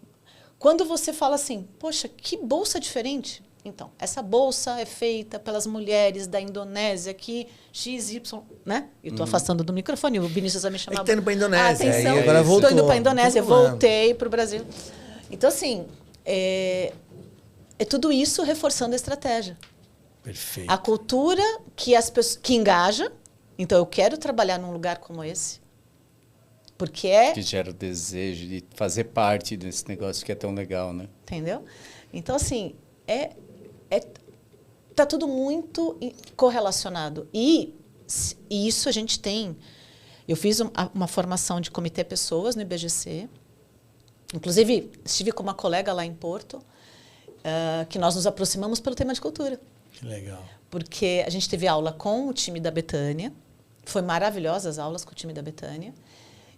quando você fala assim, poxa, que bolsa diferente. Então, essa bolsa é feita pelas mulheres da Indonésia que XY, né? Eu estou afastando do microfone, o Vinícius vai me chamar. Está indo para a Indonésia. Atenção, agora voltou. Estou indo para a Indonésia, voltei para o Brasil. Então, assim, é tudo isso reforçando a estratégia. Perfeito. A cultura que engaja. Então, eu quero trabalhar num lugar como esse. Porque que gera o desejo de fazer parte desse negócio que é tão legal, né? Entendeu? Então, assim, tá tudo muito correlacionado. E isso a gente tem... Eu fiz uma formação de comitê pessoas no IBGC. Inclusive, estive com uma colega lá em Porto, que nós nos aproximamos pelo tema de cultura. Que legal. Porque a gente teve aula com o time da Betânia. Foi maravilhosa as aulas com o time da Betânia.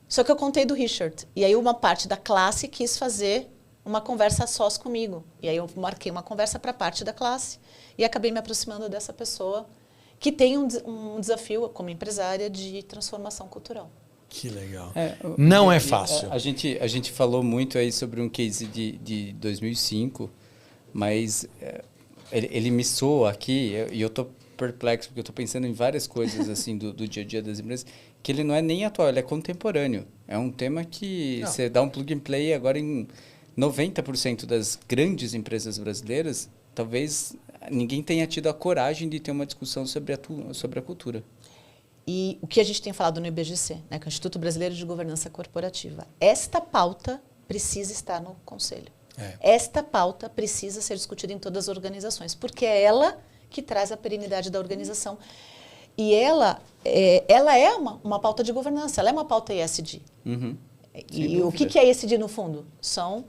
Só que eu contei do Richard. E aí uma parte da classe quis fazer uma conversa a sós comigo. E aí eu marquei uma conversa para a parte da classe. E acabei me aproximando dessa pessoa que tem um desafio como empresária de transformação cultural. Que legal. Não é fácil. A gente falou muito aí sobre um case de 2005, mas ele me soa aqui, e eu estou perplexo, porque eu estou pensando em várias coisas assim do dia a dia das empresas, que ele não é nem atual, ele é contemporâneo. É um tema que você dá um plug and play agora em 90% das grandes empresas brasileiras, talvez ninguém tenha tido a coragem de ter uma discussão sobre a cultura. E o que a gente tem falado no IBGC, né, que é o Instituto Brasileiro de Governança Corporativa, esta pauta precisa estar no Conselho. Esta pauta precisa ser discutida em todas as organizações, porque é ela que traz a perenidade da organização. E ela é uma pauta de governança, ela é uma pauta ESG. Uhum. E o que é ESG, no fundo? São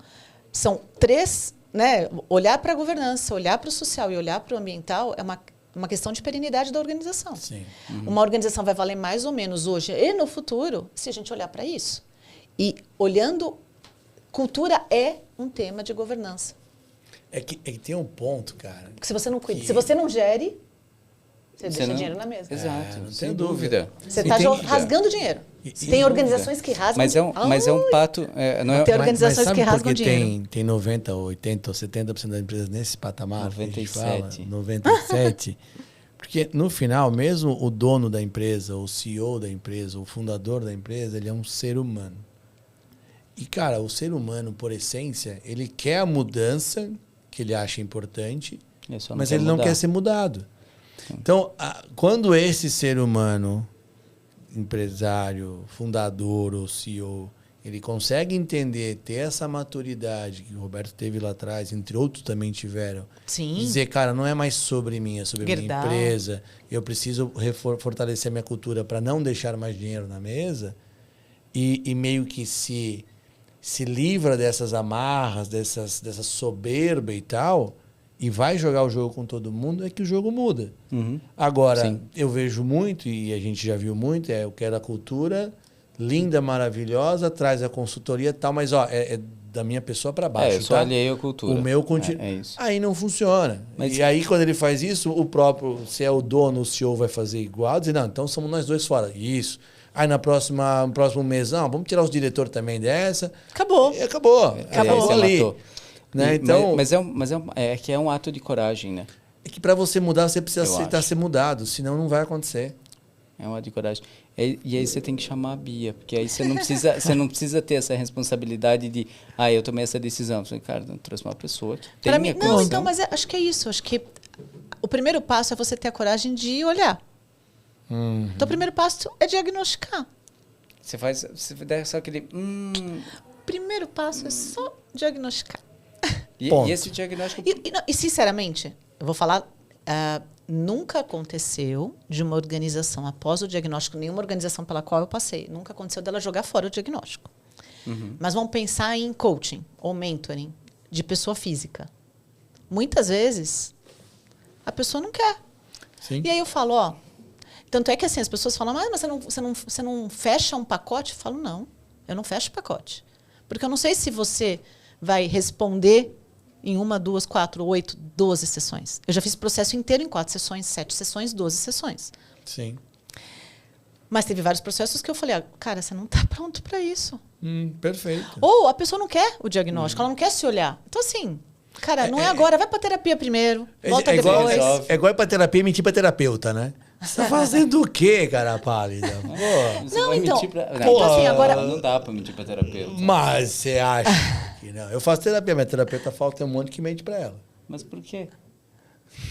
3, né? Olhar para a governança, olhar para o social e olhar para o ambiental é uma questão de perenidade da organização. Sim. Uhum. Uma organização vai valer mais ou menos hoje e no futuro se a gente olhar para isso. E olhando, cultura é um tema de governança. É que tem um ponto, cara. Porque se você não cuida, se você não gere, você deixa não... dinheiro na mesa. Exato, não sem tem dúvida. Você está rasgando dinheiro. Tem organizações que rasgam dinheiro. Mas é um pato... Tem organizações que rasgam dinheiro. Tem 90%, 80% ou 70% das empresas nesse patamar. 97%. 97%. Porque, no final, mesmo o dono da empresa, o CEO da empresa, o fundador da empresa, ele é um ser humano. E, cara, o ser humano, por essência, ele quer a mudança que ele acha importante, mas ele não quer ser mudado. Então, quando esse ser humano, empresário, fundador ou CEO, ele consegue entender, ter essa maturidade que o Roberto teve lá atrás, entre outros também tiveram. Sim. Dizer, cara, não é mais sobre mim, é sobre a minha empresa. Eu preciso fortalecer minha cultura para não deixar mais dinheiro na mesa. E meio que se livra dessas amarras, dessa soberba e tal, e vai jogar o jogo com todo mundo, é que o jogo muda. Agora, sim, eu vejo muito, e a gente já viu muito, eu quero a cultura linda, maravilhosa, traz a consultoria e tal, mas é da minha pessoa para baixo. Eu sou alheio à cultura. O meu continua. Isso. Aí não funciona. Mas... E aí, quando ele faz isso, o próprio, se é o dono, o CEO vai fazer igual, dizer, não, então somos nós dois fora. Isso. Aí no próximo mês, não, vamos tirar os diretores também dessa. Acabou. E acabou. Acabou ali. Né? Então, mas que é um ato de coragem, né? É que para você mudar, você precisa aceitar ser mudado, senão não vai acontecer. É um ato de coragem. E aí você tem que chamar a Bia, porque aí você não precisa ter essa responsabilidade de, eu tomei essa decisão. Você, cara, não trouxe uma pessoa que tem a condição. Não, então, mas acho que é isso. Acho que o primeiro passo é você ter a coragem de olhar. Então, o primeiro passo é diagnosticar. Você dá só aquele... O primeiro passo é só diagnosticar. E esse diagnóstico... E, sinceramente, eu vou falar... nunca aconteceu de uma organização, após o diagnóstico, nenhuma organização pela qual eu passei, nunca aconteceu dela jogar fora o diagnóstico. Mas vamos pensar em coaching ou mentoring de pessoa física. Muitas vezes, a pessoa não quer. Sim. E aí eu falo, tanto é que assim, as pessoas falam, mas você não fecha um pacote? Eu falo, não, eu não fecho pacote. Porque eu não sei se você vai responder em 1, 2, 4, 8, 12 sessões. Eu já fiz o processo inteiro em 4 sessões, 7 sessões, 12 sessões. Sim. Mas teve vários processos que eu falei, cara, você não está pronto para isso. Perfeito. Ou a pessoa não quer o diagnóstico, ela não quer se olhar. Então, assim, cara, não é agora, vai para terapia primeiro, volta depois. É igual ir para terapia e mentir para terapeuta, né? Você tá fazendo o quê, cara pálida? Não, então. Então, assim, agora... Não dá para mentir para terapeuta. Mas você acha que não? Eu faço terapia, minha terapeuta fala que tem um monte que mente para ela. Mas por quê?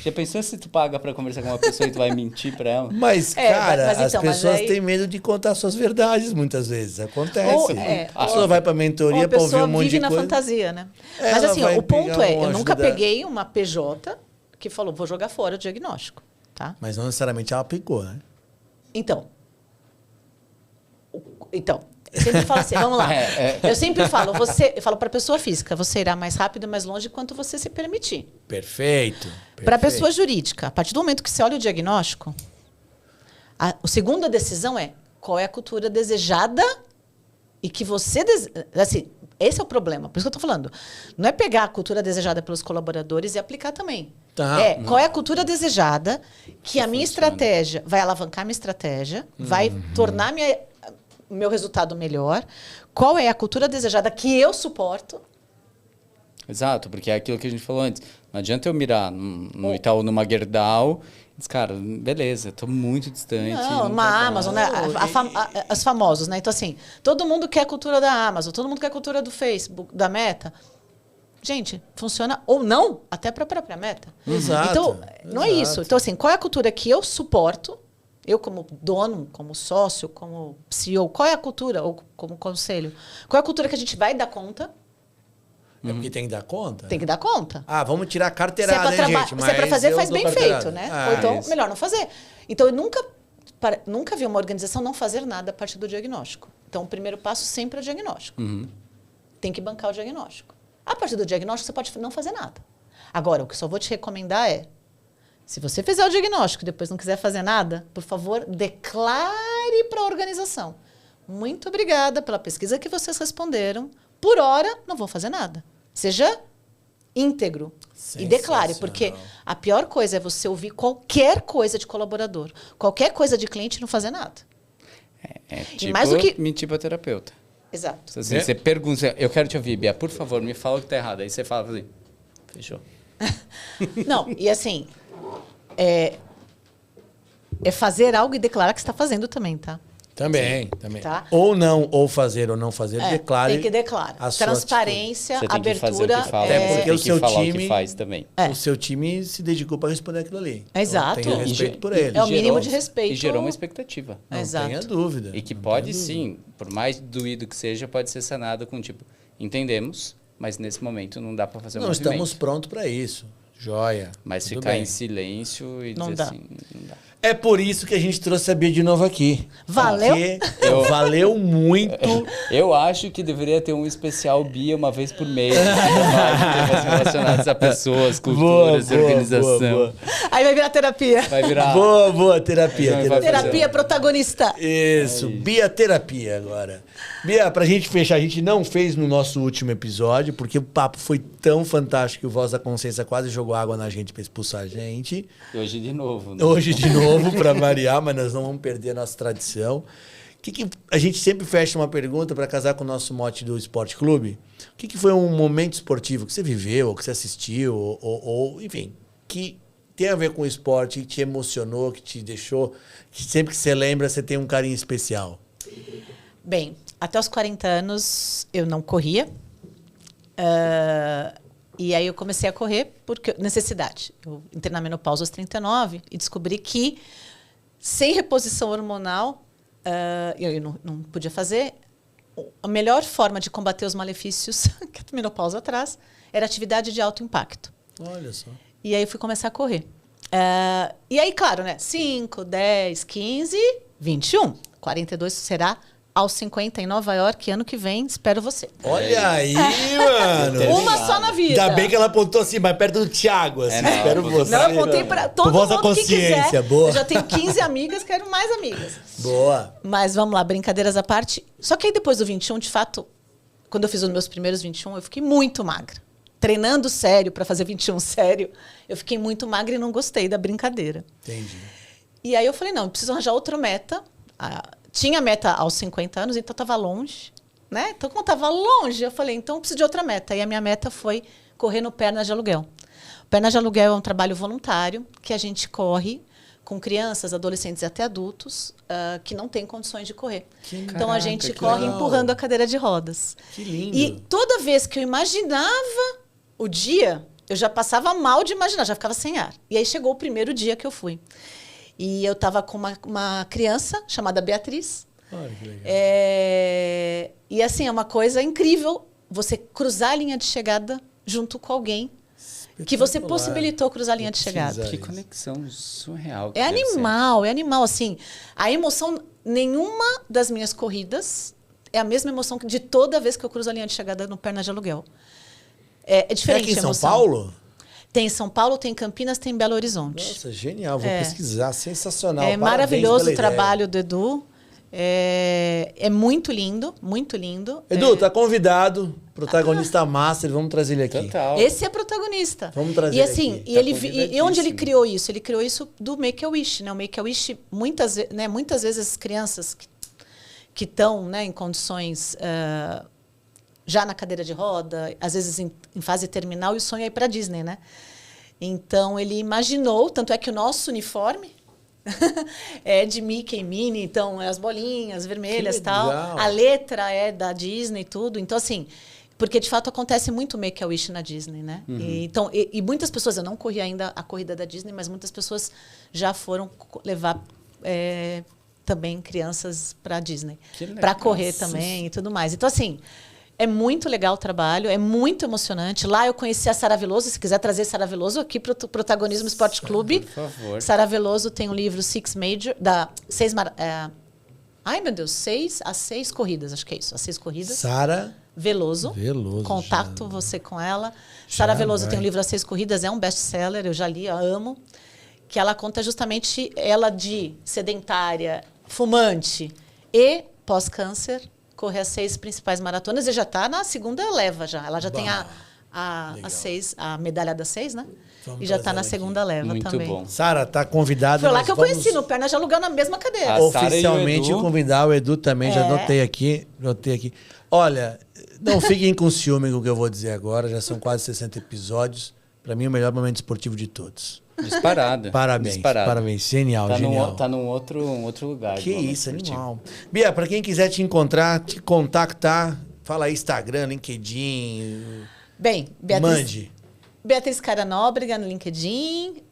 Já pensou se tu paga para conversar com uma pessoa e tu vai mentir para ela? Mas, cara, as pessoas têm medo de contar suas verdades muitas vezes. Acontece. A pessoa vai para mentoria para ouvir um monte de coisa. Vive na fantasia, né? Mas assim, o ponto eu nunca peguei uma PJ que falou, vou jogar fora o diagnóstico. Tá? Mas não necessariamente ela aplicou, né? Então, eu sempre falo assim, vamos lá. Eu sempre falo, eu falo para a pessoa física, você irá mais rápido e mais longe quanto você se permitir. Perfeito. Para a pessoa jurídica, a partir do momento que você olha o diagnóstico, a segunda decisão é qual é a cultura desejada e que você... Assim, esse é o problema, por isso que eu estou falando. Não é pegar a cultura desejada pelos colaboradores e aplicar também. Qual é a cultura desejada que a minha estratégia vai alavancar minha estratégia, vai tornar meu resultado melhor. Qual é a cultura desejada que eu suporto? Exato, porque é aquilo que a gente falou antes. Não adianta eu mirar no Itaú, numa Gerdau, e diz, cara, beleza, estou muito distante. Não, uma Amazon, né? As famosos, né? Então, assim, todo mundo quer a cultura da Amazon, todo mundo quer a cultura do Facebook, da Meta. Gente, funciona ou não, até para a própria Meta. Exato. Então, não é isso. Então, assim, qual é a cultura que eu suporto? Eu, como dono, como sócio, como CEO, qual é a cultura, ou como conselho? Qual é a cultura que a gente vai dar conta? É porque tem que dar conta? Tem que dar conta. Vamos tirar a carteirada, gente? Se é para fazer, faz bem feito, né? Ou então, isso. melhor não fazer. Então, eu nunca vi uma organização não fazer nada a partir do diagnóstico. Então, o primeiro passo sempre é o diagnóstico. Tem que bancar o diagnóstico. A partir do diagnóstico, você pode não fazer nada. Agora, o que eu só vou te recomendar é, se você fizer o diagnóstico e depois não quiser fazer nada, por favor, declare para a organização. Muito obrigada pela pesquisa que vocês responderam. Por hora, não vou fazer nada. Seja íntegro e declare, porque a pior coisa é você ouvir qualquer coisa de colaborador, qualquer coisa de cliente e não fazer nada. Tipo e mais do que mentir para terapeuta. Exato. Assim, você pergunta, eu quero te ouvir, Bia, por favor, me fala o que está errado. Aí você fala assim, fechou. Não, e assim, É fazer algo e declarar que está fazendo também, tá? Também. Tá. Ou não, ou fazer ou não fazer, declare. Tem que declarar. a sua Transparência, Você tem que fazer abertura. o que fala, É, você porque tem o que seu falar o time- que faz também. O seu time se dedicou para responder aquilo ali. Exato. Então, tenha respeito por E ele. É o mínimo de respeito. E gerou uma expectativa. Não Exato. tenha dúvida. E que não pode tenha sim, por mais doído que seja, pode ser sanado com tipo, entendemos, mas nesse momento não dá para fazer um Não movimento. estamos prontos para isso. Joia. Mas Tudo ficar bem. em silêncio e Não dizer dá. assim, não dá. É por isso que a gente trouxe a Bia de novo aqui. Valeu? Porque valeu muito. Eu acho que deveria ter um especial Bia uma vez por mês. Temas relacionados a pessoas, culturas, organização. boa. Aí vai virar terapia. Vai virar. Boa, terapia. Vai fazer- Terapia protagonista. Isso, Bia Terapia agora. Bia, pra gente fechar, a gente não fez no nosso último episódio, porque o papo foi tão fantástico que o Voz da Consciência quase jogou água na gente pra expulsar a gente. Hoje de novo. Né? Hoje de novo, pra variar, mas nós não vamos perder a nossa tradição. Que a gente sempre fecha uma pergunta para casar com o nosso mote do Esporte Clube. O que foi um momento esportivo que você viveu, ou que você assistiu, ou enfim, que tem a ver com o esporte, que te emocionou, que te deixou, que sempre que você lembra, você tem um carinho especial? Bem, até os 40 anos eu não corria. E aí eu comecei a correr por necessidade. Eu entrei na menopausa aos 39 e descobri que sem reposição hormonal, eu não podia fazer. A melhor forma de combater os malefícios que a menopausa traz era atividade de alto impacto. Olha só. E aí eu fui começar a correr. E aí, claro, né? 5, 10, 15, 21. 42 será aos 50 em Nova York, ano que vem. Espero você. Olha aí, mano. Uma só na vida. Ainda bem que ela apontou assim, mais perto do Thiago. Assim, não, espero você. Não, eu apontei para todo Voz da mundo que consciência, quiser. boa. Eu já tenho 15 amigas, quero mais amigas. Boa. Mas vamos lá, brincadeiras à parte. Só que aí depois do 21, de fato, quando eu fiz os meus primeiros 21, eu fiquei muito magra. Treinando sério para fazer 21 sério, eu fiquei muito magra e não gostei da brincadeira. Entendi. E aí eu falei, não, eu preciso arranjar outra meta. Tinha meta aos 50 anos, então estava longe. Né? Então, como estava longe, eu falei, então eu preciso de outra meta. E a minha meta foi correr no Pernas de Aluguel. O Pernas de Aluguel é um trabalho voluntário que a gente corre com crianças, adolescentes e até adultos que não têm condições de correr. Então, a gente corre legal. empurrando a cadeira de rodas. Que lindo. E toda vez que eu imaginava o dia, eu já passava mal de imaginar, já ficava sem ar. E aí chegou o primeiro dia que eu fui. E eu estava com uma criança chamada Beatriz. Olha que legal. E assim, é uma coisa incrível você cruzar a linha de chegada junto com alguém que você Espetacular. possibilitou cruzar a linha de chegada. Precisa. Que isso. conexão surreal. que É deve ser. animal, assim. A emoção, nenhuma das minhas corridas é a mesma emoção que de toda vez que eu cruzo a linha de chegada no Pernas de Aluguel. É É diferente aqui em a São emoção. Paulo? Tem em São Paulo, tem em Campinas, tem em Belo Horizonte. Nossa, genial. Vou pesquisar. Sensacional. É Parabéns maravilhoso pela o trabalho do Edu. É muito lindo, muito lindo. ideia. Edu, tá convidado. Protagonista master. Vamos trazer ele aqui. Total. Esse é protagonista. Vamos trazer E ele assim, aqui. e, Tá ele, e onde ele convidadíssimo. criou isso? Ele criou isso do Make-A-Wish, né? O Make-A-Wish, muitas vezes as crianças que estão, né, em condições já na cadeira de roda, às vezes em fase terminal, e o sonho é ir para Disney, né? Então ele imaginou, tanto é que o nosso uniforme é de Mickey e Minnie, então é as bolinhas vermelhas e tal. legal. A letra é da Disney e tudo. Então, assim, porque de fato acontece muito Make-A-Wish na Disney, né? E muitas pessoas, eu não corri ainda a corrida da Disney, mas muitas pessoas já foram levar também crianças para a Disney. Que legal. Para correr também e tudo mais. Então, assim, é muito legal o trabalho, é muito emocionante. Lá eu conheci a Sara Veloso. Se quiser trazer Sara Veloso aqui para o Protagonismo Esporte Clube. Por favor. Sara Veloso tem um livro Six Major, ai, meu Deus, 6 a 6 corridas, acho que é isso. As 6 corridas. Sara Veloso. Veloso. Contato já. você com ela. Já Sara Veloso vai. tem um livro As 6 Corridas, é um best-seller, eu já li, eu amo. Que ela conta justamente ela de sedentária, fumante e pós-câncer, correr as 6 principais maratonas e já está na segunda leva já. Ela já tem legal. a medalha das 6, né? Vamos e já está trazer na ela segunda leva Muito também. bom. Sara, tá convidada. Foi lá nós que eu vamos conheci, no Pernas de Aluguel, na mesma cadeira. A Sara e o Oficialmente Edu. convidar o Edu também, já anotei aqui. Olha, não fiquem com ciúme com o que eu vou dizer agora, já são quase 60 episódios. Para mim, o melhor momento esportivo de todos. Disparado. Parabéns, disparado. parabéns. Genial, genial. Tá num outro lugar. Que isso, esportivo. animal. Bia, pra quem quiser te encontrar, te contactar, fala aí, Instagram, LinkedIn, Bem, mande. Beatriz Cara Nóbrega no LinkedIn,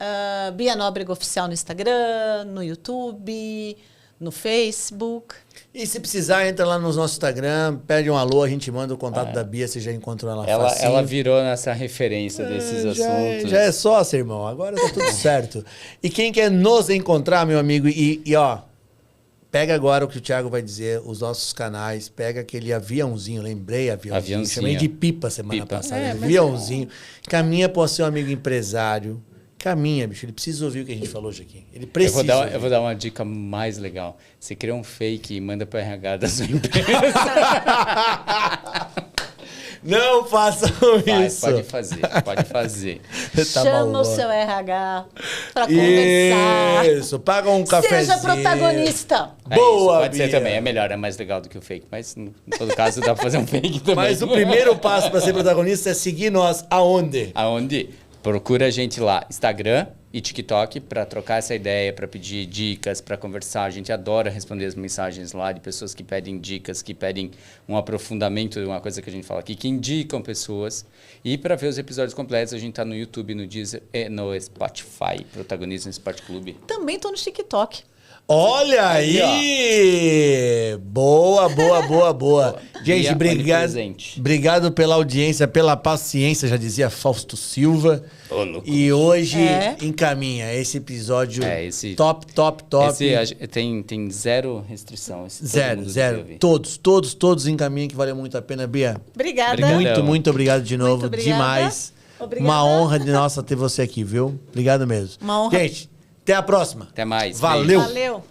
Bia Nóbrega Oficial no Instagram, no YouTube, no Facebook. E se precisar, entra lá no nosso Instagram, pede um alô, a gente manda o contato da Bia, você já encontrou ela facinho. Ela virou nessa referência desses assuntos. Já é sócio, irmão. Agora tá tudo certo. E quem quer nos encontrar, meu amigo, e ó, pega agora o que o Thiago vai dizer, os nossos canais, pega aquele aviãozinho, lembrei aviãozinho. Chamei de pipa semana passada. Aviãozinho. Caminha pro seu amigo empresário. Caminha, bicho. Ele precisa ouvir o que a gente falou hoje aqui. Ele precisa. Eu vou dar uma dica mais legal. Você cria um fake e manda para RH da sua empresa. Não façam isso. Pode fazer. Tá Chama maluco. o seu RH para conversar. Isso, paga um cafezinho. Seja protagonista. Boa, pode ser Bia. também. É melhor, é mais legal do que o fake. Mas, em todo caso, dá para fazer um fake também. Mas o primeiro passo para ser protagonista é seguir nós aonde? Aonde? Procura a gente lá, Instagram e TikTok, para trocar essa ideia, para pedir dicas, para conversar. A gente adora responder as mensagens lá de pessoas que pedem dicas, que pedem um aprofundamento de uma coisa que a gente fala aqui, que indicam pessoas. E para ver os episódios completos, a gente está no YouTube, no Deezer e no Spotify, Protagonismo Esporte Clube. Também tô no TikTok. Olha aí! Boa, boa, boa, boa. Gente, obrigado pela audiência, pela paciência, já dizia Fausto Silva. Ô, louco. E hoje encaminha esse episódio top. Esse tem zero restrição. Zero. Todos encaminham, que valeu muito a pena, Bia. Obrigada. Muito obrigado de novo. Muito obrigada. Demais. Obrigada. Uma honra de nossa ter você aqui, viu? Obrigado mesmo. Uma honra. Gente, até a próxima. Até mais. Valeu. Valeu.